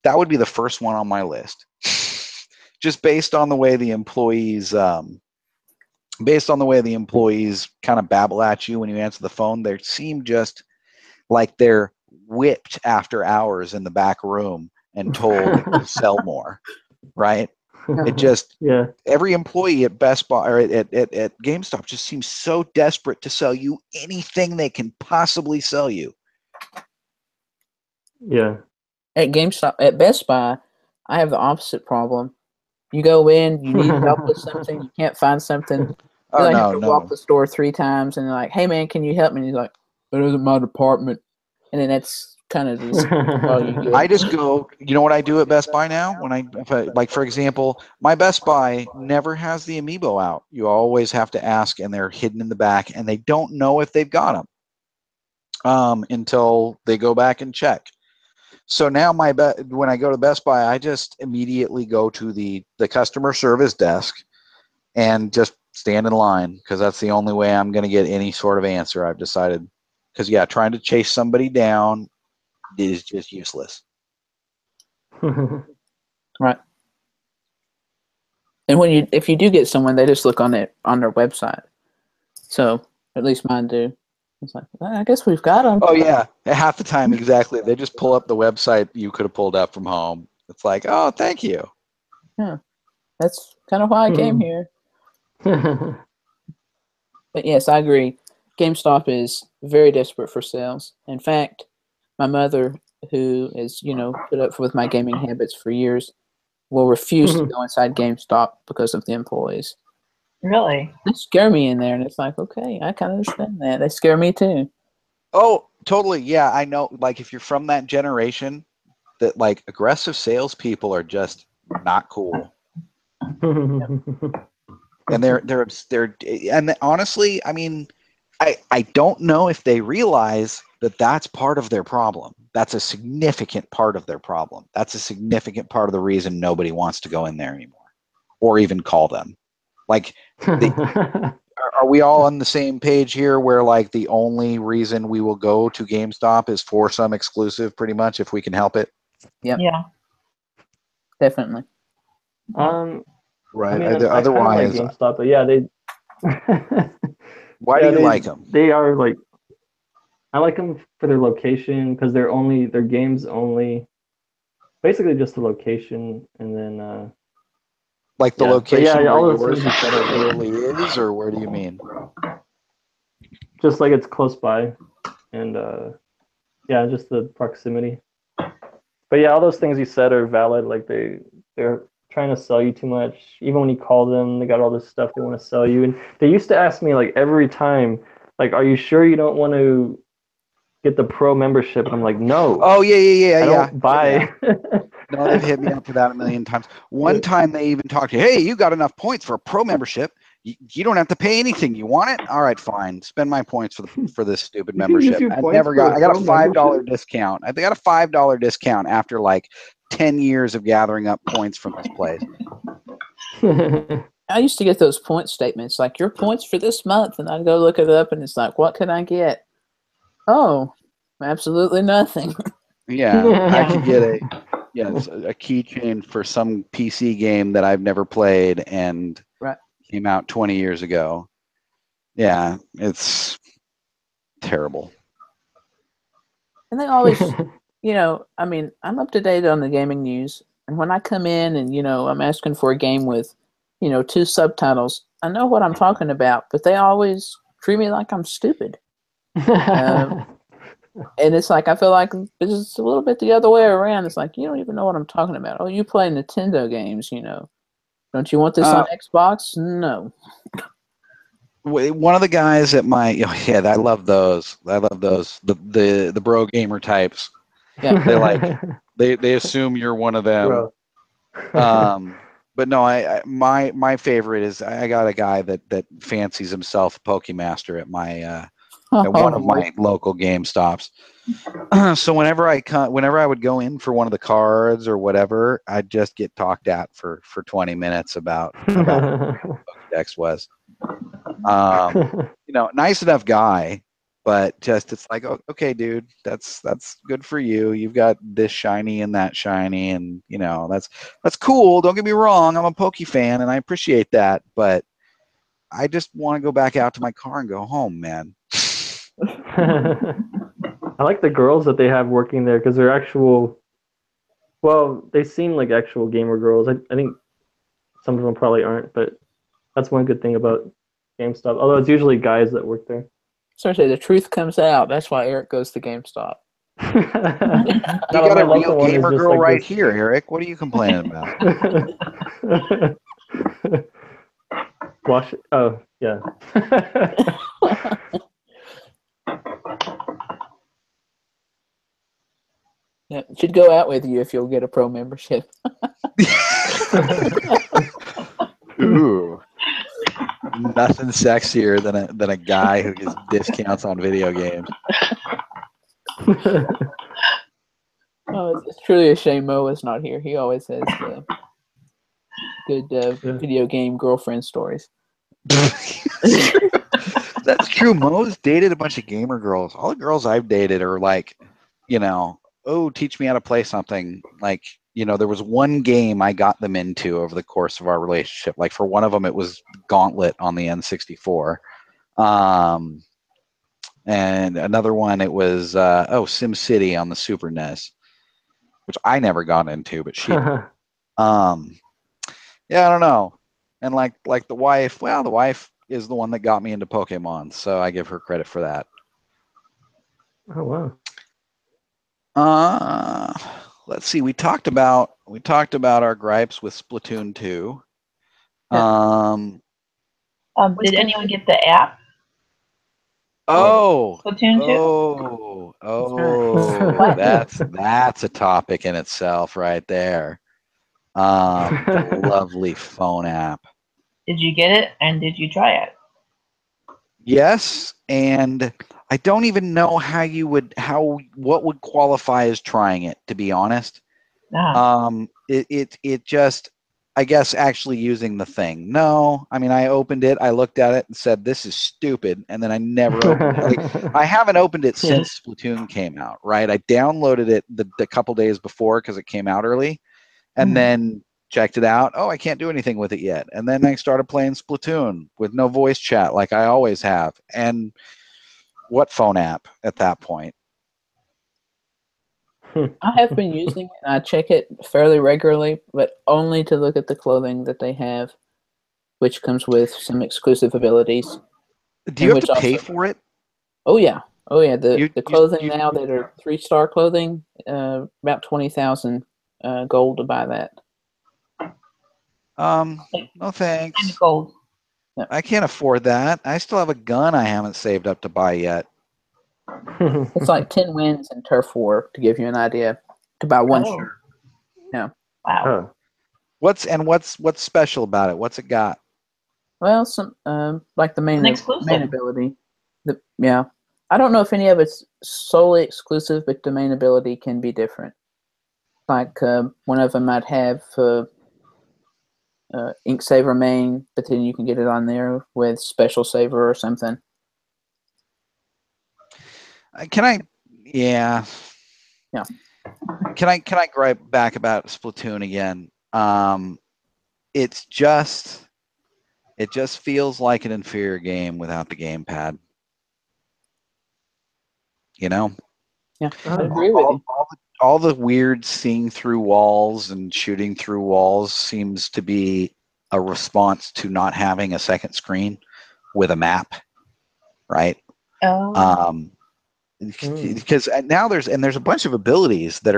that would be the first one on my list. Just based on the way the employees kind of babble at you when you answer the phone, they seem just like they're whipped after hours in the back room and told to sell more, right? It just Yeah. every employee at Best Buy or at GameStop just seems so desperate to sell you anything they can possibly sell you. Yeah. At GameStop, at Best Buy, I have the opposite problem. You go in, you need help with something, you can't find something. You Oh like have to walk no. the store 3 times, and they're like, "Hey man, can you help me?" And he's like, "That isn't my department." And then that's kind of just all you I get. just go. You know what I do at Best Buy now? Like for example, my Best Buy never has the amiibo out. You always have to ask, and they're hidden in the back, and they don't know if they've got them until they go back and check. So now when I go to Best Buy, I just immediately go to the customer service desk and just stand in line because that's the only way I'm going to get any sort of answer. I've decided because trying to chase somebody down is just useless. Right. And if you do get someone, they just look on their website. So at least mine do. It's like, well, I guess we've got them. Oh yeah, half the time exactly. They just pull up the website you could have pulled up from home. It's like, oh, thank you. Yeah, that's kind of why I came here. But yes, I agree. GameStop is very desperate for sales. In fact, my mother, who is put up with my gaming habits for years, will refuse to go inside GameStop because of the employees. Really? They scare me in there, and it's like, okay, I kind of understand that. They scare me too. Oh, totally. Yeah, I know. Like if you're from that generation, that like aggressive salespeople are just not cool. And they're and honestly, I mean, I don't know if they realize that that's part of their problem. That's a significant part of their problem. That's a significant part of the reason nobody wants to go in there anymore or even call them. Like, are we all on the same page here where like the only reason we will go to GameStop is for some exclusive pretty much if we can help it? Yep. Yeah. Definitely. Right. I mean, I kind of like Otherwise, GameStop, but yeah, they. why do you like them? They are like, I like them for their location because their games only, basically just the location, and then. Like the Yeah, but location yeah, where all those yours things you said are literally is, or where do you mean? just like it's close by, and yeah, just the proximity. But yeah, all those things you said are valid. Like they're trying to sell you too much. Even when you call them, they got all this stuff they want to sell you. And they used to ask me like every time, like, "Are you sure you don't want to get the pro membership?" And I'm like, "No." Oh yeah. I don't buy. Yeah. No, they've hit me up for that a million times. One time they even talked to, hey, you got enough points for a pro membership. You don't have to pay anything. You want it? All right, fine. Spend my points for this stupid membership. I got a $5 discount. I got a $5 discount after like 10 years of gathering up points from this place. I used to get those point statements, like your points for this month, and I'd go look it up, and it's like, what can I get? Oh, absolutely nothing. Yeah, I could get a keychain for some PC game that I've never played and came out 20 years ago. Yeah, it's terrible. And they always, I mean, I'm up to date on the gaming news, and when I come in and I'm asking for a game with 2 subtitles, I know what I'm talking about, but they always treat me like I'm stupid. And it's like I feel like it's a little bit the other way around. It's like you don't even know what I'm talking about. Oh, you play Nintendo games, Don't you want this on Xbox? No. One of the guys at my I love those. The bro gamer types. Yeah. They assume you're one of them. But no, my favorite is I got a guy that fancies himself a Pokemaster at my at one of my local GameStops. So whenever I would go in for one of the cards or whatever, I'd just get talked at for 20 minutes about what Pokedex was. Nice enough guy, but just it's like, okay, dude, that's good for you. You've got this shiny and that shiny, and that's cool. Don't get me wrong, I'm a Poke fan and I appreciate that, but I just want to go back out to my car and go home, man. I like the girls that they have working there because they're actual. Well, they seem like actual gamer girls. I think some of them probably aren't, but that's one good thing about GameStop. Although it's usually guys that work there. Seriously, the truth comes out. That's why Eric goes to GameStop. You got a real gamer girl right this. here, Eric. What are you complaining about? Wash. Oh, yeah. Yeah, she'd go out with you if you'll get a pro membership. Ooh. Nothing sexier than a guy who gets discounts on video games. Oh, it's truly a shame Mo is not here. He always has good video game girlfriend stories. That's true. Mo's dated a bunch of gamer girls. All the girls I've dated are like, oh, teach me how to play something. Like, there was one game I got them into over the course of our relationship. Like for one of them, it was Gauntlet on the N64. And another one, it was, SimCity on the Super NES, which I never got into, but she, yeah, I don't know. And like the wife, the wife is the one that got me into Pokemon, so I give her credit for that. Oh, wow. Let's see. We talked about our gripes with Splatoon 2. Did anyone get the app? Splatoon 2? That's a topic in itself right there. Lovely phone app. Did you get it and did you try it? Yes, and I don't even know what would qualify as trying it, to be honest. It just, I guess, actually using the thing. No, I mean, I opened it, I looked at it and said, this is stupid, and then I never opened it. Like, I haven't opened it since Splatoon came out, right? I downloaded it the couple days before because it came out early, and then checked it out. Oh, I can't do anything with it yet. And then I started playing Splatoon with no voice chat like I always have. And what phone app at that point? I have been using it, and I check it fairly regularly, but only to look at the clothing that they have, which comes with some exclusive abilities. Do you have to pay for it? Oh, yeah. Oh, yeah. The clothing now that are 3-star clothing, about 20,000 gold to buy that. No thanks. And gold. Yep. I can't afford that. I still have a gun I haven't saved up to buy yet. It's like 10 wins in Turf War, to give you an idea, to buy one shirt. Yeah. Wow. What's special about it? What's it got? Well, some like the main ability. Yeah. I don't know if any of it's solely exclusive, but the main ability can be different. Like one of them might have Ink Saver main, but then you can get it on there with Special Saver or something. Can I gripe back about Splatoon again? It just feels like an inferior game without the gamepad. Yeah, I agree with you. All the weird seeing through walls and shooting through walls seems to be a response to not having a second screen with a map, right? Because now there's a bunch of abilities that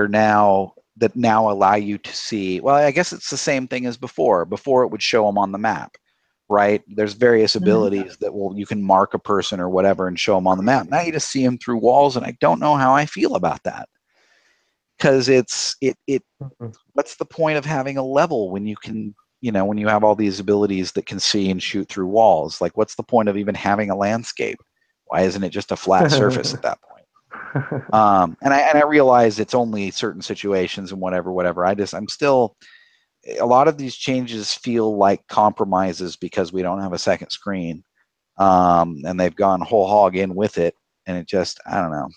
now allow you to see. Well, I guess it's the same thing as before. Before it would show them on the map, right? There's various abilities that you can mark a person or whatever and show them on the map. Now you just see them through walls, and I don't know how I feel about that. Because what's the point of having a level when you can, when you have all these abilities that can see and shoot through walls? Like, what's the point of even having a landscape? Why isn't it just a flat surface at that point? And I realize it's only certain situations and whatever. I'm still, a lot of these changes feel like compromises because we don't have a second screen, and they've gone whole hog in with it, and it just, I don't know.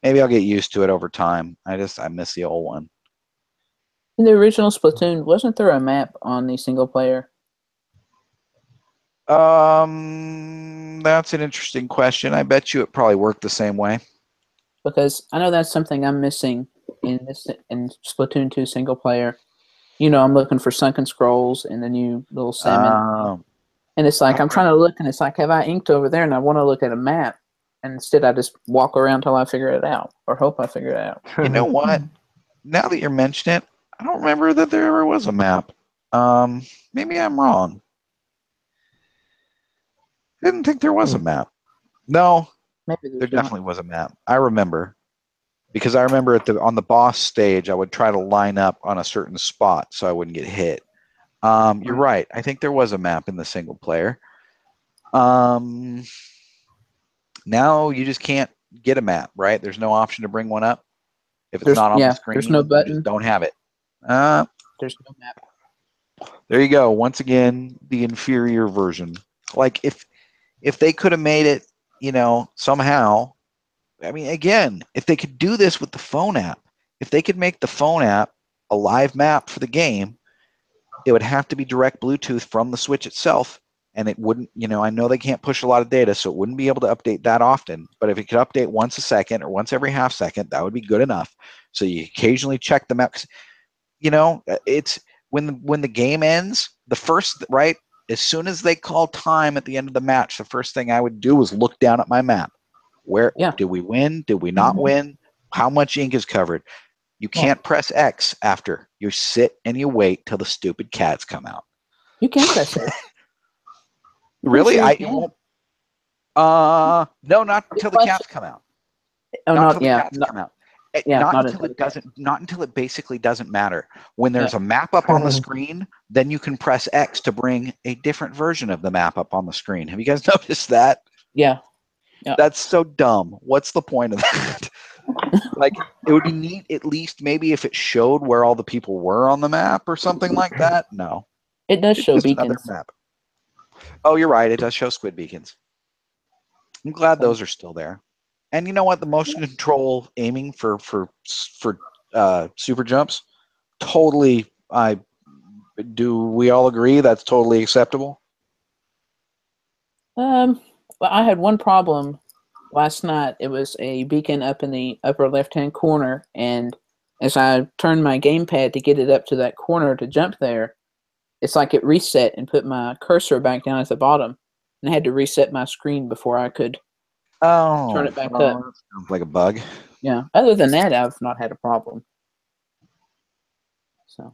Maybe I'll get used to it over time. I miss the old one. In the original Splatoon, wasn't there a map on the single player? That's an interesting question. I bet you it probably worked the same way. Because I know that's something I'm missing in Splatoon 2 single player. I'm looking for Sunken Scrolls and the new little salmon. And it's like, I'm trying to look, and it's like, have I inked over there? And I want to look at a map. And instead, I just walk around till I figure it out, or hope I figure it out. You know what? Now that you're mentioning it, I don't remember that there ever was a map. Maybe I'm wrong. Didn't think there was a map. No, Maybe there definitely was a map. I remember. Because I remember on the boss stage, I would try to line up on a certain spot so I wouldn't get hit. You're right. I think there was a map in the single player. Now you just can't get a map, right? There's no option to bring one up. If it's not on the screen, there's no button. You just don't have it. There's no map. There you go. Once again, the inferior version. Like if they could have made it, somehow. I mean, again, if they could do this with the phone app, if they could make the phone app a live map for the game, it would have to be direct Bluetooth from the Switch itself, and it wouldn't, I know they can't push a lot of data, so it wouldn't be able to update that often, but if it could update once a second or once every half second, that would be good enough. So you occasionally check the map. It's when the game ends, the first, right, as soon as they call time at the end of the match, the first thing I would do was look down at my map. Where did we win? Did we not win? How much ink is covered? You can't press X after. You sit and you wait till the stupid cats come out. You can press X. Really? I won't. No, not until the cats come out. Oh, not until the cats come out. Not until it doesn't. Cats. Not until it basically doesn't matter. When there's a map up on the screen, then you can press X to bring a different version of the map up on the screen. Have you guys noticed that? Yeah. That's so dumb. What's the point of that? Like, it would be neat, at least maybe if it showed where all the people were on the map or something like that. No. It does show beacons. Map. Oh, you're right. It does show squid beacons. I'm glad those are still there. And you know what? The motion control aiming for super jumps, totally. Do we all agree that's totally acceptable? Well, I had one problem last night. It was a beacon up in the upper left-hand corner, and as I turned my gamepad to get it up to that corner to jump there, it's like it reset and put my cursor back down at the bottom, and I had to reset my screen before I could turn it back up. That sounds like a bug. Yeah. Other than that, I've not had a problem. So.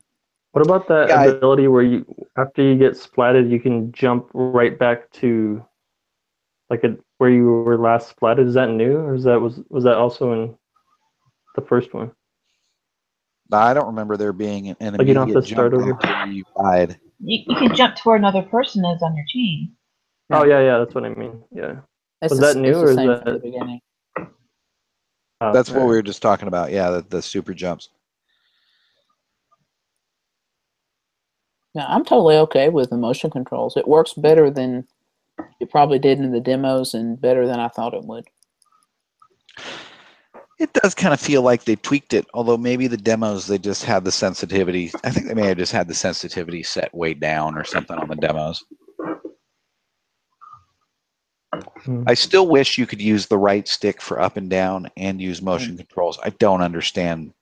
What about that ability where you, after you get splatted, you can jump right back to where you were last splatted? Is that new, or was that also in the first one? I don't remember there being an immediate you don't have to start over. You died. You can jump to where another person is on your team. Oh yeah, that's what I mean. Yeah. Was that new, or is that the beginning? That's what we were just talking about. Yeah, the super jumps. Yeah, I'm totally okay with the motion controls. It works better than it probably did in the demos, and better than I thought it would. It does kind of feel like they tweaked it, although maybe the demos, they just had the sensitivity. I think they may have just had the sensitivity set way down or something on the demos. I still wish you could use the right stick for up and down and use motion controls. I don't understand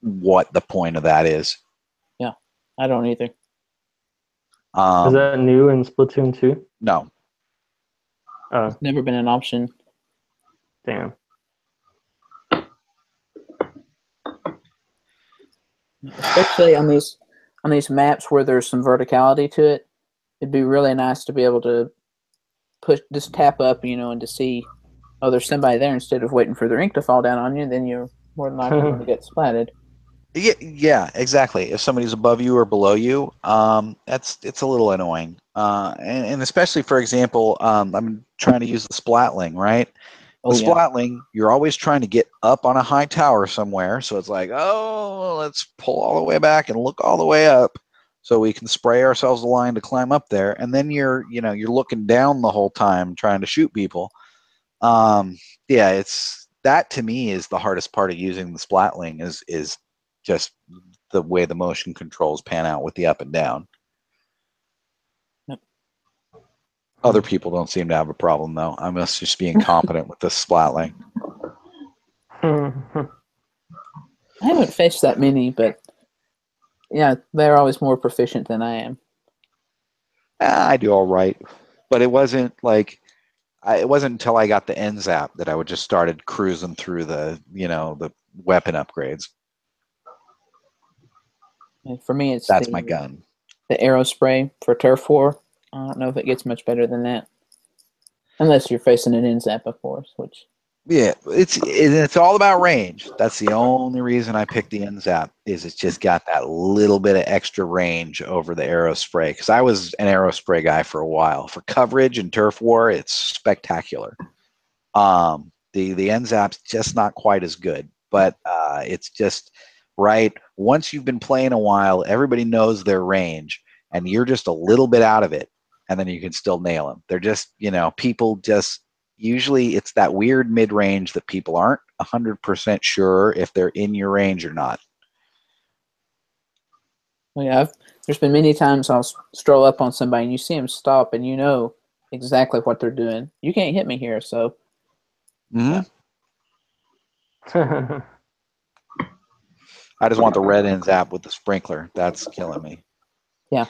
what the point of that is. Yeah, I don't either. Is that new in Splatoon 2? No. It's never been an option. Damn. Especially on these maps where there's some verticality to it, it'd be really nice to be able to just tap up, and to see, oh, there's somebody there, instead of waiting for their ink to fall down on you. Then you're more than likely going to get splatted. Yeah, exactly. If somebody's above you or below you, it's a little annoying. And especially, for example, I'm trying to use the splatling, right? The splatling, you're always trying to get up on a high tower somewhere, so it's like, oh, let's pull all the way back and look all the way up, so we can spray ourselves a line to climb up there, and then you're looking down the whole time trying to shoot people. It's that, to me, is the hardest part of using the splatling is just the way the motion controls pan out with the up and down. Other people don't seem to have a problem, though. I must just be incompetent with the splatling. I haven't faced that many, but Yeah, they're always more proficient than I am. I do all right, but it wasn't like it wasn't until I got the NZAP that I would just started cruising through the the weapon upgrades. And for me, it's That's my gun. The arrow spray for turf war. I don't know if it gets much better than that, unless you're facing an NZAP, of course. Which Yeah, it's all about range. That's the only reason I picked the NZAP is it's just got that little bit of extra range over the arrow spray. Because I was an arrow spray guy for a while. For coverage and turf war, it's spectacular. The NZAP's just not quite as good, but it's just right. Once you've been playing a while, everybody knows their range, and you're just a little bit out of it, and then you can still nail them. They're just people just. Usually it's that weird mid-range that people aren't 100% sure if they're in your range or not. well, yeah, there's been many times I'll stroll up on somebody and you see them stop and you know exactly what they're doing. You can't hit me here, so. Mm-hmm. I just want the red NZAP with the sprinkler. That's killing me. Yeah.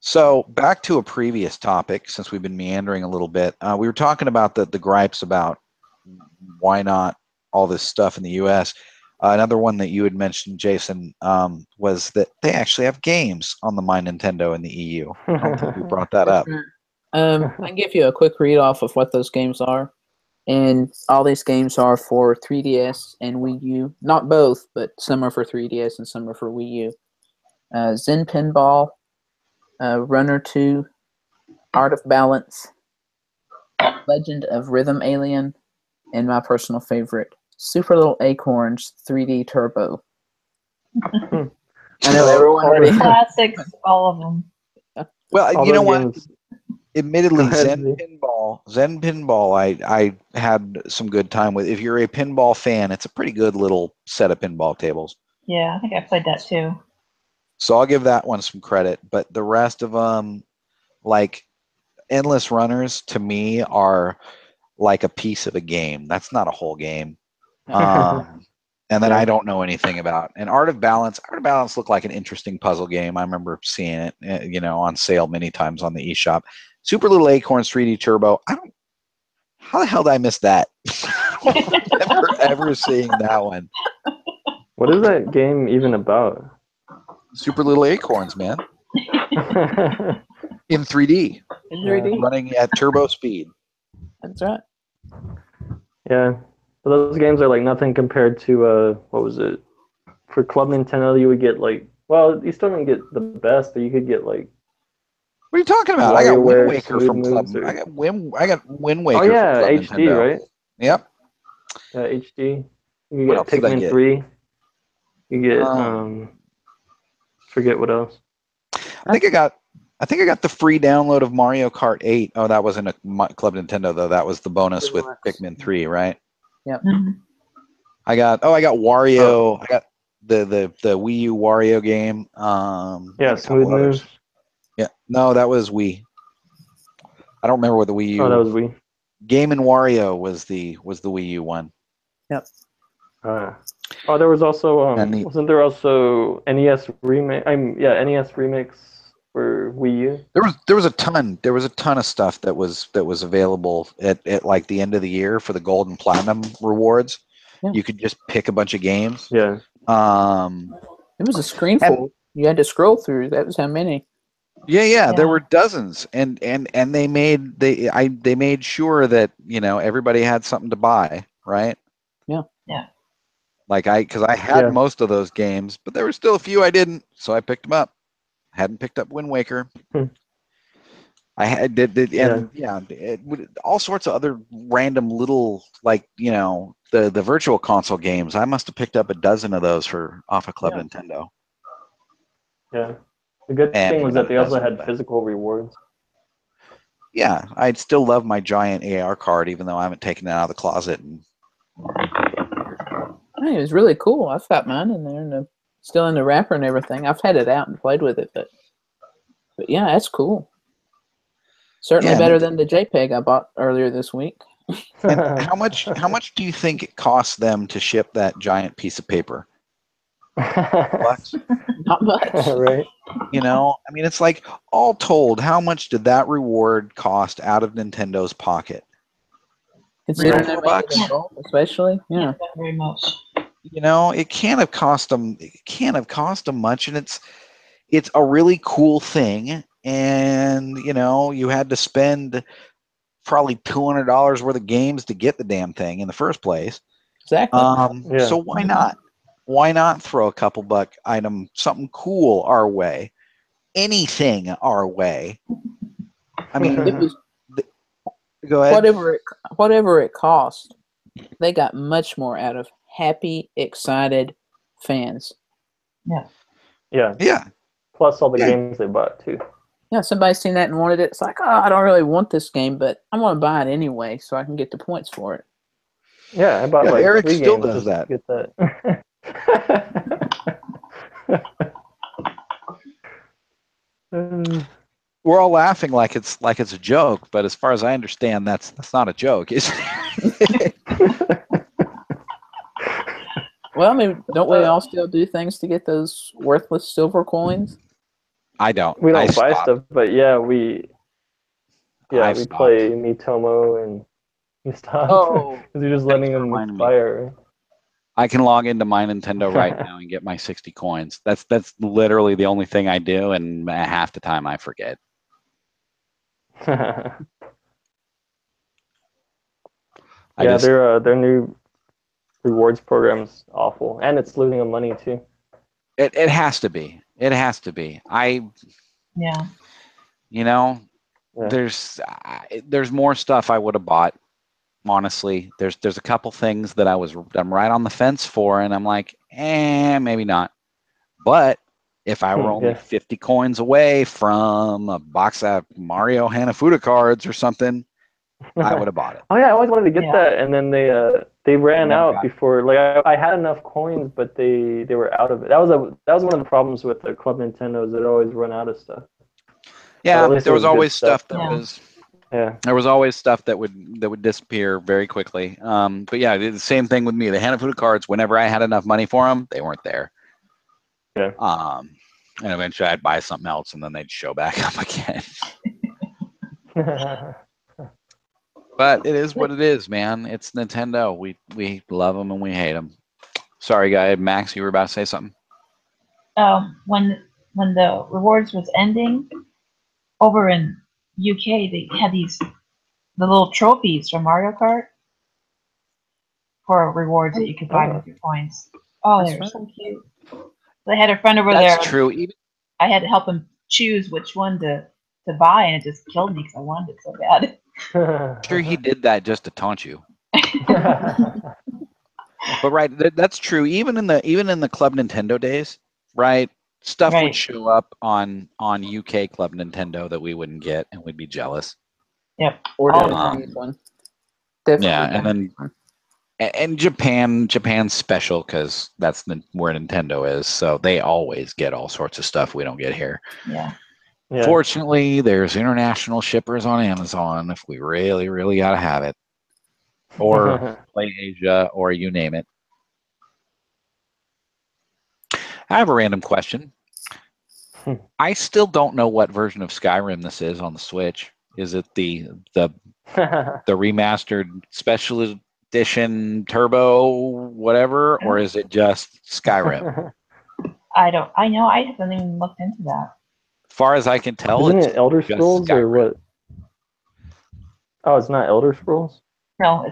So back to a previous topic, since we've been meandering a little bit, we were talking about the gripes about why not all this stuff in the U.S. Another one that you had mentioned, Jason, was that they actually have games on the My Nintendo in the EU. I don't think we brought that up. I can give you a quick read off of what those games are. And all these games are for 3DS and Wii U. Not both, but some are for 3DS and some are for Wii U. Zen Pinball, Runner 2, Art of Balance, Legend of Rhythm Alien, and my personal favorite, Super Little Acorns 3D Turbo. I know everyone already. Classics, all of them. Well, All you know those what? games- Admittedly, Go ahead, Zen Z. Pinball, I had some good time with. If you're a pinball fan, it's a pretty good little set of pinball tables. Yeah, I think I played that too. So I'll give that one some credit. But the rest of them, like Endless Runners, to me are like a piece of a game. That's not a whole game. And then Yeah. I don't know anything about. And Art of Balance looked like an interesting puzzle game. I remember seeing it, on sale many times on the eShop. Super Little Acorns 3D Turbo. How the hell did I miss that? I don't remember ever seeing that one. What is that game even about? Super Little Acorns, man, in 3D, In 3D. running at turbo speed. That's right. Yeah. But those games are like nothing compared to what was it? For Club Nintendo you would get like, well, you still didn't get the best, but you could get like What are you talking about? I got Wind WarioWare, Waker Smooth from Club. Moves, or... I got Wind Waker Oh yeah, from Club HD, Nintendo. right? Yep. Yeah, HD. You What get else did I Pikmin get? 3. You get forget what else. I think I got the free download of Mario Kart 8. Oh, that wasn't a Club Nintendo though. That was the bonus with Pikmin 3, right? Yep. I got Wario. I got the Wii U Wario game. Yeah, Smooth Moves. Yeah, no, that was Wii. I don't remember what the Wii U. Oh, that was Wii. Game and Wario was the Wii U one. Yep. There was also And wasn't there also NES remake? NES remix for Wii U. There was a ton of stuff that was available at like the end of the year for the gold and platinum rewards. Yeah. You could just pick a bunch of games. Yeah. It was a screen full. You had to scroll through. That was how many. Yeah, there were dozens, and they made sure that everybody had something to buy, right? Yeah. Because I had most of those games, but there were still a few I didn't, so I picked them up. Hadn't picked up Wind Waker. I had all sorts of other random little the virtual console games. I must have picked up a dozen of those off of Club Nintendo. Yeah. The good thing was that they also had physical rewards. Yeah, I'd still love my giant AR card, even though I haven't taken it out of the closet. It was really cool. I've got mine in there, and still in the wrapper and everything. I've had it out and played with it, but yeah, that's cool. Certainly better than the JPEG I bought earlier this week. And how much do you think it costs them to ship that giant piece of paper? $100? Not much. Right. You know, I mean, it's like, all told, how much did that reward cost out of Nintendo's pocket? Considering $3 they or made $4? it in bulk, especially. Yeah. Not very much. You know, it can't have cost them. It can't have cost them much, and it's a really cool thing. And you know, you had to spend probably $200 worth of games to get the damn thing in the first place. Exactly. Yeah. So why not? Why not throw a couple buck item, something cool our way, anything our way? I mean, It was go ahead. whatever it cost. They got much more out of happy, excited fans. Yeah. Yeah. Yeah. Plus all the Yeah. games they bought too. Yeah, somebody's seen that and wanted it. It's like, oh, I don't really want this game, but I want to buy it anyway so I can get the points for it. Yeah, I bought Yeah, like Eric 3 still games does just that. to get that. We're all laughing like it's a joke, but as far as I understand, that's not a joke, is it? Well, I mean, don't we all still do things to get those worthless silver coins? I don't. We I don't buy stopped. stuff, but yeah, we I've we stopped. play Mitomo and stuff. Oh, Because you're just letting thanks for them reminding me. expire. I can log into my Nintendo right now and get my 60 coins. That's literally the only thing I do, and half the time I forget. Yeah, their new rewards program is awful, and it's losing them money too. It has to be. It has to be. Yeah. You know, Yeah. there's more stuff I would have bought. Honestly, there's a couple things that I'm right on the fence for, and I'm like, maybe not. But if I were only 50 coins away from a box of Mario Hanafuda cards or something, I would have bought it. Oh yeah, I always wanted to get that, and then they ran Never out got it. before. Like I had enough coins, but they were out of it. That was one of the problems with the Club Nintendos. They'd always run out of stuff. Yeah, at least there it was was good always stuff that Yeah. was. Yeah. There was always stuff that would disappear very quickly. But yeah, the same thing with me. The Hanafuda cards, whenever I had enough money for them, they weren't there. Yeah. And eventually I'd buy something else, and then they'd show back up again. But it is what it is, man. It's Nintendo. We love them and we hate them. Sorry, guy. Max, you were about to say something? When the rewards was ending, over in UK, they had the little trophies from Mario Kart for rewards that you could buy with your coins. Oh, they were so cute. I had a friend over there. That's true. I had to help him choose which one to buy, and it just killed me because I wanted it so bad. Sure, he did that just to taunt you. But right, that's true. Even in the Club Nintendo days, right? Stuff would show up on UK Club Nintendo that we wouldn't get, and we'd be jealous. Yep. Or Japanese one. Definitely. Yeah, and Japan's special because that's where Nintendo is, so they always get all sorts of stuff we don't get here. Yeah. Fortunately, there's international shippers on Amazon if we really, really gotta have it, or Play Asia, or you name it. I have a random question. I still don't know what version of Skyrim this is on the Switch. Is it the remastered special edition turbo whatever, or is it just Skyrim? I know I haven't even looked into that. As far as I can tell, Isn't it's it Elder just Scrolls or Skyrim. what? Oh, it's not Elder Scrolls? No,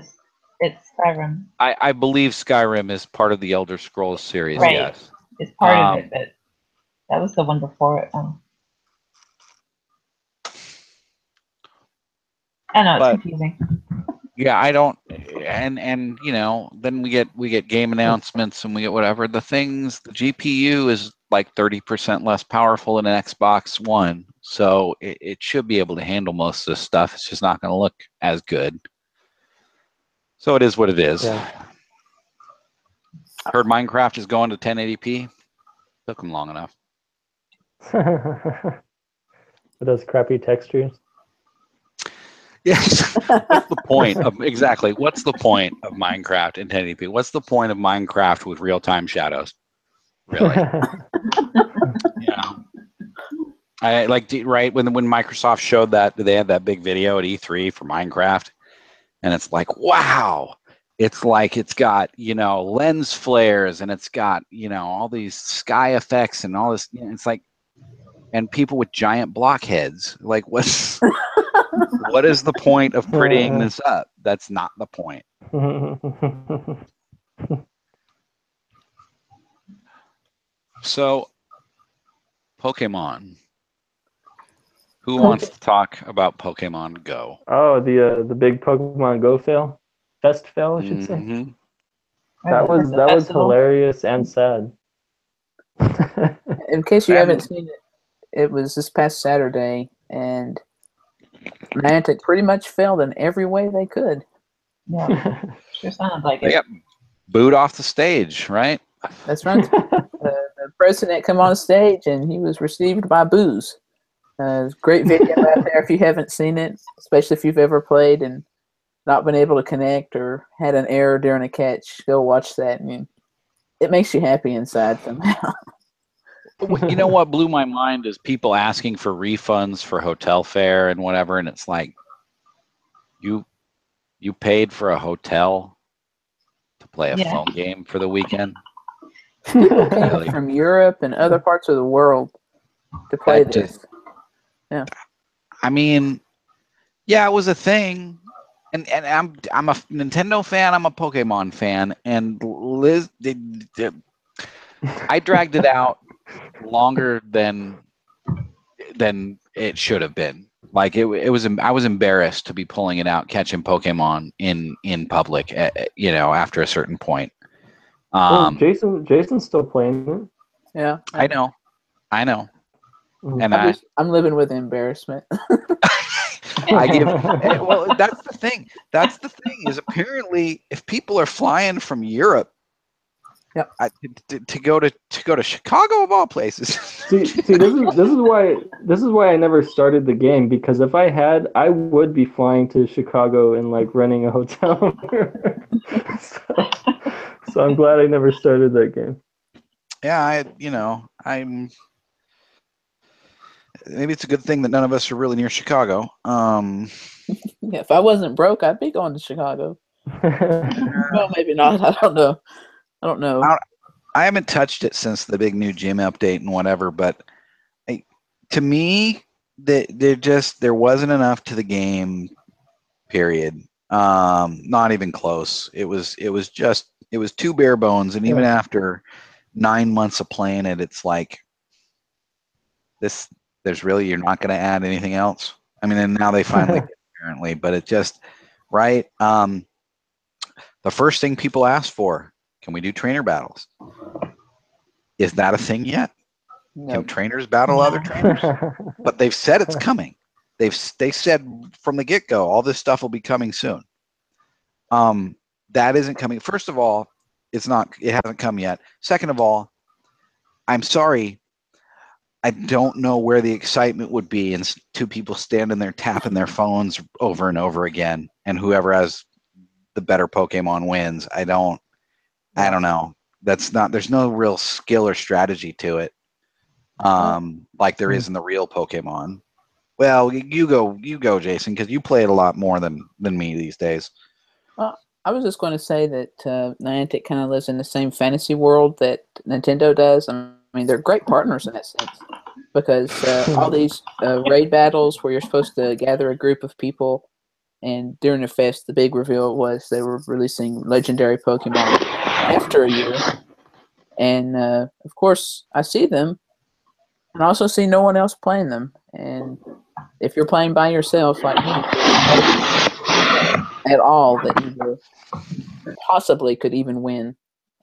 it's Skyrim. I believe Skyrim is part of the Elder Scrolls series, Right. yes. It's part of it, but that was the one before it. I know it's confusing. Yeah, I don't, and you know, then we get game announcements and we get whatever. The GPU is like 30% less powerful than an Xbox One, so it should be able to handle most of this stuff. It's just not going to look as good. So it is what it is. Yeah. Heard Minecraft is going to 1080p. Took them long enough. It does crappy textures. Yes. What's the point of What's the point of Minecraft in 1080p? What's the point of Minecraft with real-time shadows? Really? I like right when Microsoft showed that they had that big video at E3 for Minecraft, and it's like, wow, it's like it's got lens flares and it's got all these sky effects and all this. It's like, and people with giant blockheads. Like, what is the point of prettying this up? That's not the point. So, Pokemon. Who wants to talk about Pokemon Go? Oh, the big Pokemon Go fest fail, I should say. That was hilarious and sad. In case you haven't seen it, it was this past Saturday, and Niantic pretty much failed in every way they could. Yeah, sure sounded like it. Yep, booed off the stage, right? That's right. The president come on stage, and he was received by boos. Great video out there if you haven't seen it, especially if you've ever played and not been able to connect or had an error during a catch. Go watch that. I mean, it makes you happy inside somehow. You know what blew my mind is people asking for refunds for hotel fare and whatever, and it's like, you paid for a hotel to play a phone game for the weekend? People came from Europe and other parts of the world to play this. Yeah. I mean, yeah, it was a thing. And I'm a Nintendo fan, I'm a Pokemon fan, and Liz I dragged it out longer than it should have been. Like it was I was embarrassed to be pulling it out, catching Pokemon in public, after a certain point. Well, Jason's still playing it. Yeah. I know. And I'm living with embarrassment. well, that's the thing. That's the thing is apparently if people are flying from Europe, to go to Chicago of all places. see, this is why I never started the game, because if I had, I would be flying to Chicago and like renting a hotel. So I'm glad I never started that game. Yeah, I'm. Maybe it's a good thing that none of us are really near Chicago. Yeah, if I wasn't broke, I'd be going to Chicago. Well, maybe not. I don't know. I haven't touched it since the big new gym update and whatever, but to me, there wasn't enough to the game. Period. Not even close. It was too bare bones, and even after 9 months of playing it, it's like this. You're not going to add anything else. I mean, and now they finally did, apparently, but it just right. The first thing people ask for, can we do trainer battles? Is that a thing yet? Nope. Can trainers battle other trainers? But they've said it's coming. They said from the get-go, all this stuff will be coming soon. That isn't coming. First of all, it hasn't come yet. Second of all, I'm sorry, I don't know where the excitement would be in two people standing there tapping their phones over and over again, and whoever has the better Pokemon wins. I don't know. There's no real skill or strategy to it. Like there is in the real Pokemon. Well, you go, Jason, because you play it a lot more than me these days. Well, I was just going to say that Niantic kind of lives in the same fantasy world that Nintendo does. I mean, they're great partners in that sense, because all these raid battles where you're supposed to gather a group of people, and during the fest, the big reveal was they were releasing legendary Pokemon after a year. And, of course, I see them, and I also see no one else playing them. And if you're playing by yourself, like me, at all that you possibly could even win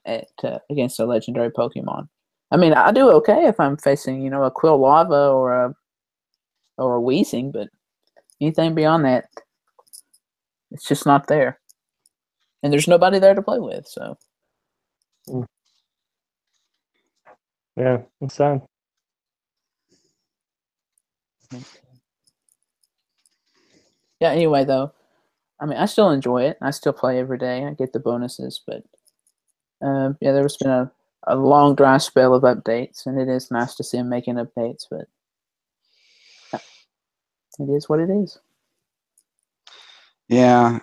against a legendary Pokemon. I mean, I do okay if I'm facing, a Quilava or a Weezing, but anything beyond that, it's just not there. And there's nobody there to play with, so. Yeah, it's sad. Yeah, anyway, though, I mean, I still enjoy it. I still play every day. I get the bonuses, but there's been a long, dry spell of updates, and it is nice to see them making updates, but It is what it is. Yeah,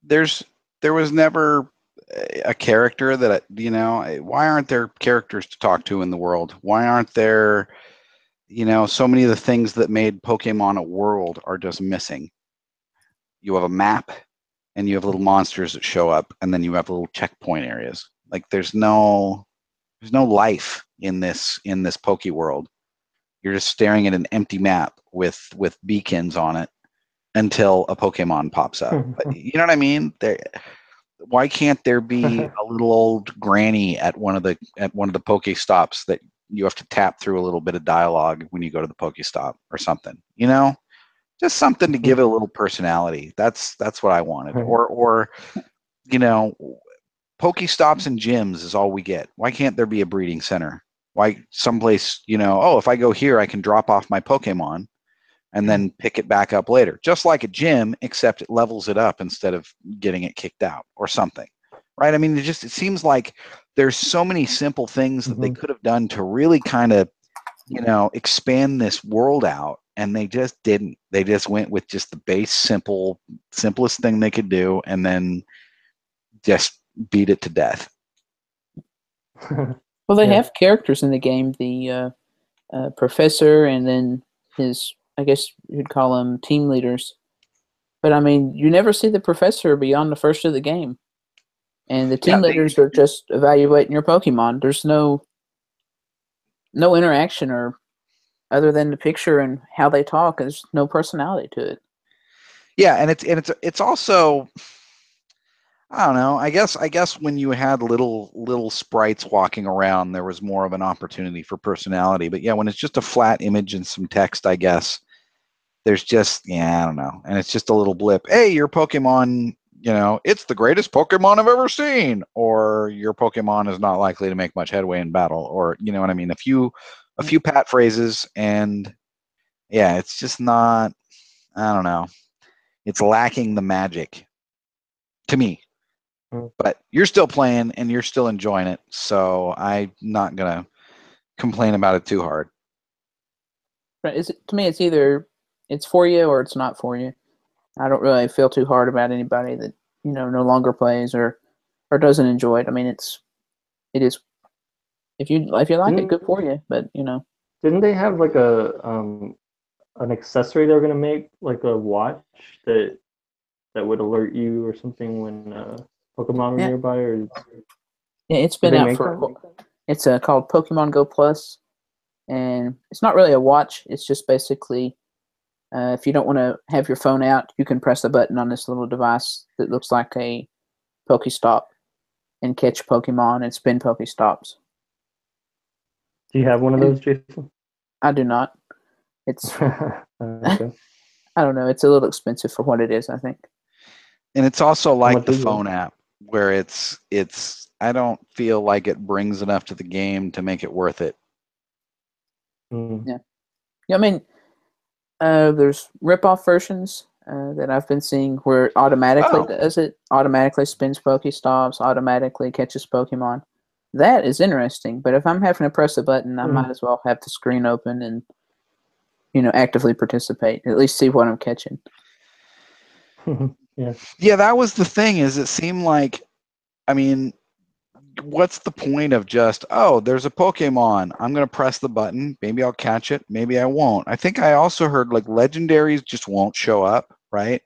there was never a character that why aren't there characters to talk to in the world? Why aren't there, so many of the things that made Pokemon a world are just missing. You have a map, and you have little monsters that show up, and then you have little checkpoint areas. Like there's no life in this Poke world. You're just staring at an empty map with beacons on it until a Pokemon pops up. But you know what I mean? Why can't there be a little old granny at one of the Poke stops that you have to tap through a little bit of dialogue when you go to the Poke stop or something? Just something to give it a little personality. That's what I wanted. Right. Or Poke stops and gyms is all we get. Why can't there be a breeding center? Why someplace, if I go here, I can drop off my Pokemon and then pick it back up later. Just like a gym, except it levels it up instead of getting it kicked out or something. Right? I mean, it seems like there's so many simple things that they could have done to really kind of, expand this world out, and they just didn't. They just went with just the base simplest thing they could do, and then just beat it to death. Well, they have characters in the game. The professor, and then his, I guess you'd call them team leaders. But I mean, you never see the professor beyond the first of the game. And the team leaders are just evaluating your Pokemon. There's no interaction, or other than the picture and how they talk. There's no personality to it. Yeah, and it's also, I don't know. I guess when you had little sprites walking around, there was more of an opportunity for personality. But yeah, when it's just a flat image and some text, I guess there's just, I don't know. And it's just a little blip. Hey, your Pokemon, it's the greatest Pokemon I've ever seen. Or your Pokemon is not likely to make much headway in battle. Or, you know what I mean? A few pat phrases, and yeah, it's just not, I don't know. It's lacking the magic to me. But you're still playing and you're still enjoying it, so I'm not gonna complain about it too hard. Right? To me, it's either it's for you or it's not for you. I don't really feel too hard about anybody that no longer plays or doesn't enjoy it. I mean, it is, if you like it, good for you. But didn't they have like an accessory they were gonna make, like a watch that would alert you or something when Pokemon were nearby? Or yeah, it's been out for. It's called Pokemon Go Plus, and it's not really a watch. It's just basically, if you don't want to have your phone out, you can press a button on this little device that looks like a Pokestop and catch Pokemon and spin Pokestops. Do you have one of those, Jason? I do not. It's okay. I don't know. It's a little expensive for what it is, I think. And it's also like the phone app, where it's I don't feel like it brings enough to the game to make it worth it. Yeah. I mean, there's rip-off versions that I've been seeing where it automatically does it, automatically spins Pokestops, automatically catches Pokemon. That is interesting, but if I'm having to press a button, I might as well have the screen open and actively participate, at least see what I'm catching. Yeah, that was the thing, is it seemed like, I mean, what's the point of just, there's a Pokemon, I'm going to press the button, maybe I'll catch it, maybe I won't. I think I also heard like legendaries just won't show up, right?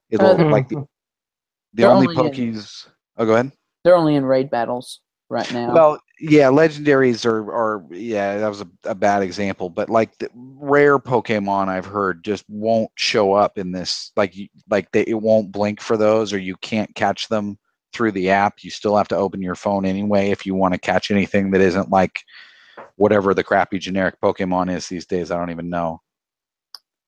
It'll like the only Pokies. Go ahead. They're only in raid battles right now. Well, yeah, legendaries are that was a bad example, but like the rare Pokemon I've heard just won't show up in this, it won't blink for those, or you can't catch them through the app. You still have to open your phone anyway if you want to catch anything that isn't like whatever the crappy generic Pokemon is these days. I don't even know.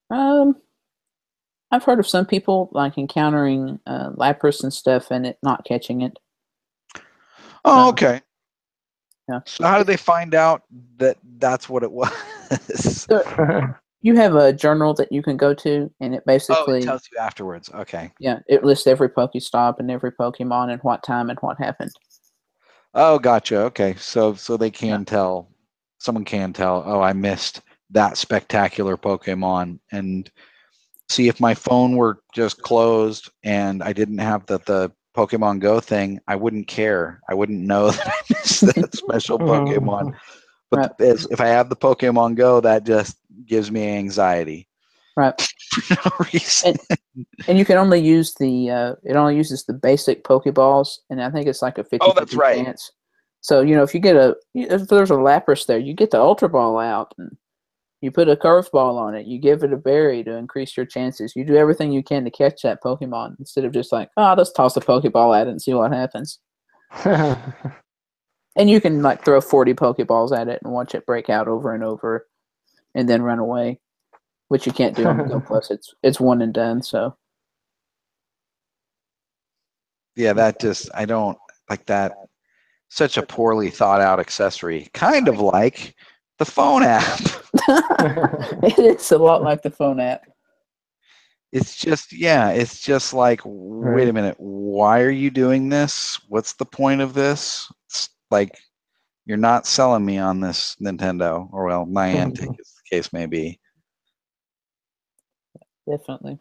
I've heard of some people like encountering Lapras and stuff and it not catching it. Oh, okay. Yeah. So how did they find out that that's what it was? So, you have a journal that you can go to, and it basically it tells you afterwards. Okay. Yeah, it lists every Pokestop and every Pokemon and what time and what happened. Oh, gotcha. Okay, so they can tell. Someone can tell. Oh, I missed that spectacular Pokemon. And see, if my phone were just closed and I didn't have the Pokemon Go thing, I wouldn't care. I wouldn't know that I missed that special Pokemon. But Right. if I have the Pokemon Go, that just gives me anxiety. Right. For no reason. And you can only use it only uses the basic Pokeballs, and I think it's like a 50-50 Oh, that's right. chance. So, if there's a Lapras there, you get the Ultra Ball out, and you put a curveball on it, you give it a berry to increase your chances. You do everything you can to catch that Pokemon instead of just like, oh, let's toss a Pokeball at it and see what happens. And you can like throw 40 Pokeballs at it and watch it break out over and over and then run away, which you can't do on the Go Plus. It's one and done, so. Yeah, I don't like that. Such a poorly thought out accessory. Kind of like the phone app. It is a lot like the phone app. It's just like, wait a minute, why are you doing this? What's the point of this? It's like, you're not selling me on this, Nintendo, or well, Niantic, as the case may be. Definitely.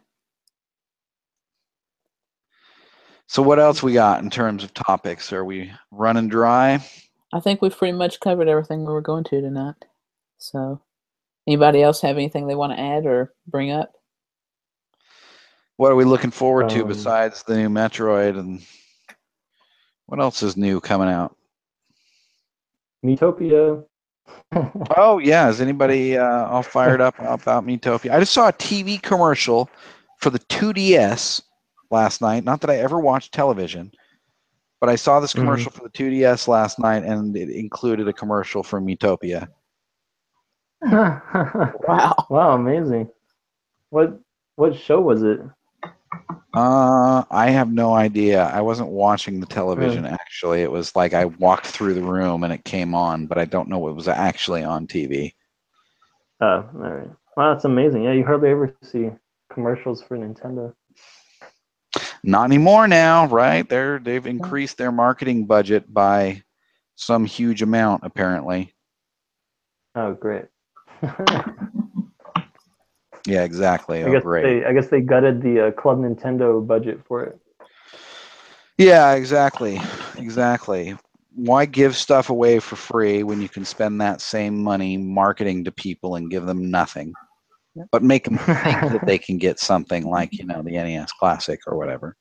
So what else we got in terms of topics? Are we running dry? I think we've pretty much covered everything we were going to tonight. So, anybody else have anything they want to add or bring up? What are we looking forward to besides the new Metroid, and what else is new coming out? Miitopia. Oh yeah, is anybody all fired up about Miitopia? I just saw a TV commercial for the 2DS last night. Not that I ever watched television, but I saw this commercial for the 2DS last night, and it included a commercial for Miitopia. Wow. Wow, amazing. What show was it? I have no idea. I wasn't watching the television, actually. It was like I walked through the room and it came on, but I don't know what was actually on TV. Oh, all right. Wow, that's amazing. Yeah, you hardly ever see commercials for Nintendo. Not anymore now, right? They've increased their marketing budget by some huge amount, apparently. Oh, great. Yeah, exactly. Great. I guess they gutted the Club Nintendo budget for it. Yeah, exactly. Why give stuff away for free when you can spend that same money marketing to people and give them nothing, but make them think that they can get something like, the NES Classic or whatever.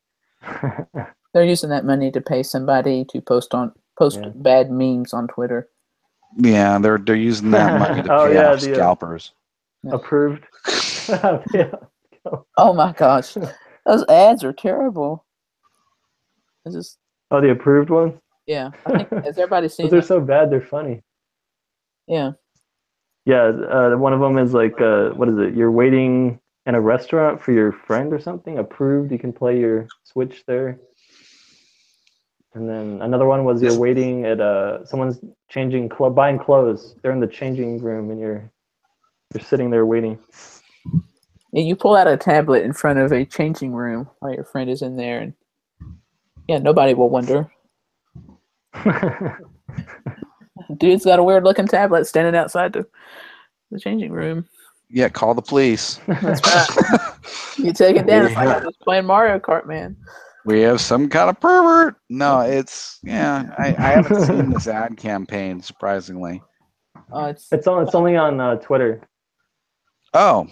They're using that money to pay somebody to post bad memes on Twitter. Yeah, they're using that money to pay off scalpers. Approved. Yeah. Oh my gosh, those ads are terrible. Oh, the approved ones? Yeah, I think, has everybody seen? They're so bad, they're funny. Yeah. Yeah, one of them is like, what is it? You're waiting in a restaurant for your friend or something. Approved. You can play your Switch there. And then another one was you're waiting at someone's buying clothes. They're in the changing room and you're sitting there waiting. Yeah, you pull out a tablet in front of a changing room while your friend is in there, and nobody will wonder. Dude's got a weird looking tablet standing outside the changing room. Yeah, call the police. That's right. You take it down. It's like I was playing Mario Kart, man. We have some kind of pervert. No, I haven't seen this ad campaign, surprisingly. It's only on Twitter. Oh.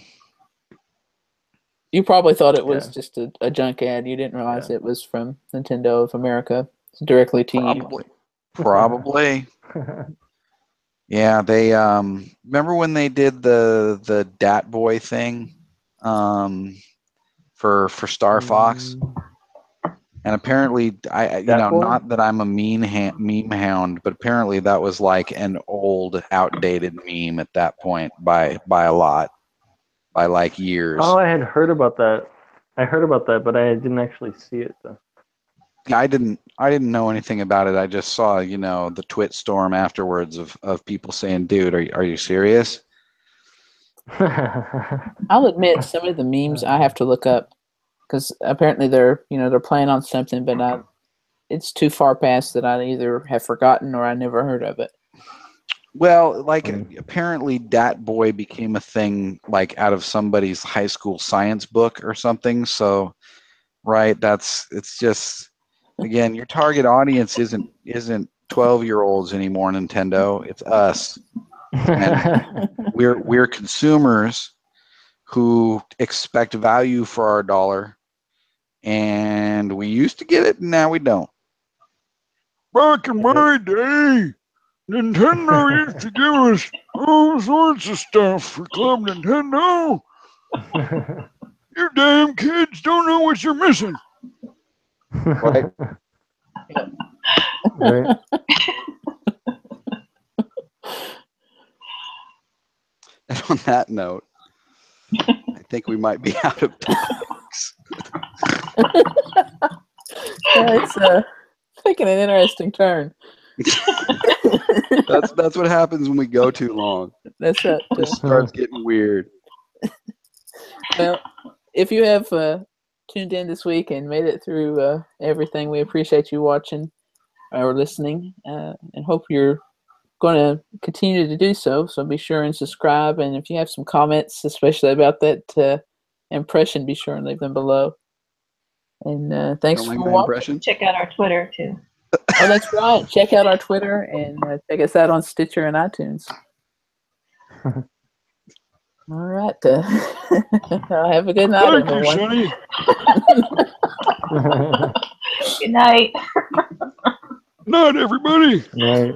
You probably thought it was just a junk ad. You didn't realize it was from Nintendo of America. It's directly to you. Probably. Yeah, they remember when they did the Dat Boy thing for Star Fox? And apparently, not that I'm a meme hound, but apparently that was like an old, outdated meme at that point by a lot, by like years. Oh, I had heard about that. But I didn't actually see it though. I didn't know anything about it. I just saw, the twit storm afterwards of people saying, "Dude, are you serious?" I'll admit some of the memes I have to look up because apparently they're playing on something, but it's too far past that I either have forgotten or I never heard of it. Well, like Mm. apparently Dat Boy became a thing like out of somebody's high school science book or something. So, right, it's just again, your target audience isn't 12-year-olds anymore, Nintendo. It's us. And we're consumers who expect value for our dollar, and we used to get it, and now we don't. Back in my day, Nintendo used to give us all sorts of stuff for Club Nintendo. You damn kids don't know what you're missing. Right. Right. And on that note, I think we might be out of topics. Yeah, it's taking an interesting turn. That's what happens when we go too long. That's it. It just starts getting weird. Well, if you have tuned in this week and made it through everything, we appreciate you watching or listening, and hope you're going to continue to do so. So be sure and subscribe, and if you have some comments, especially about that impression, be sure and leave them below. And thanks Don't for like my watching. impression? Check out our Twitter too. Oh, that's right. Check out our Twitter and check us out on Stitcher and iTunes. All right. Have a good night, Thank you, everyone. Sonny. Good night. Night, everybody. Right.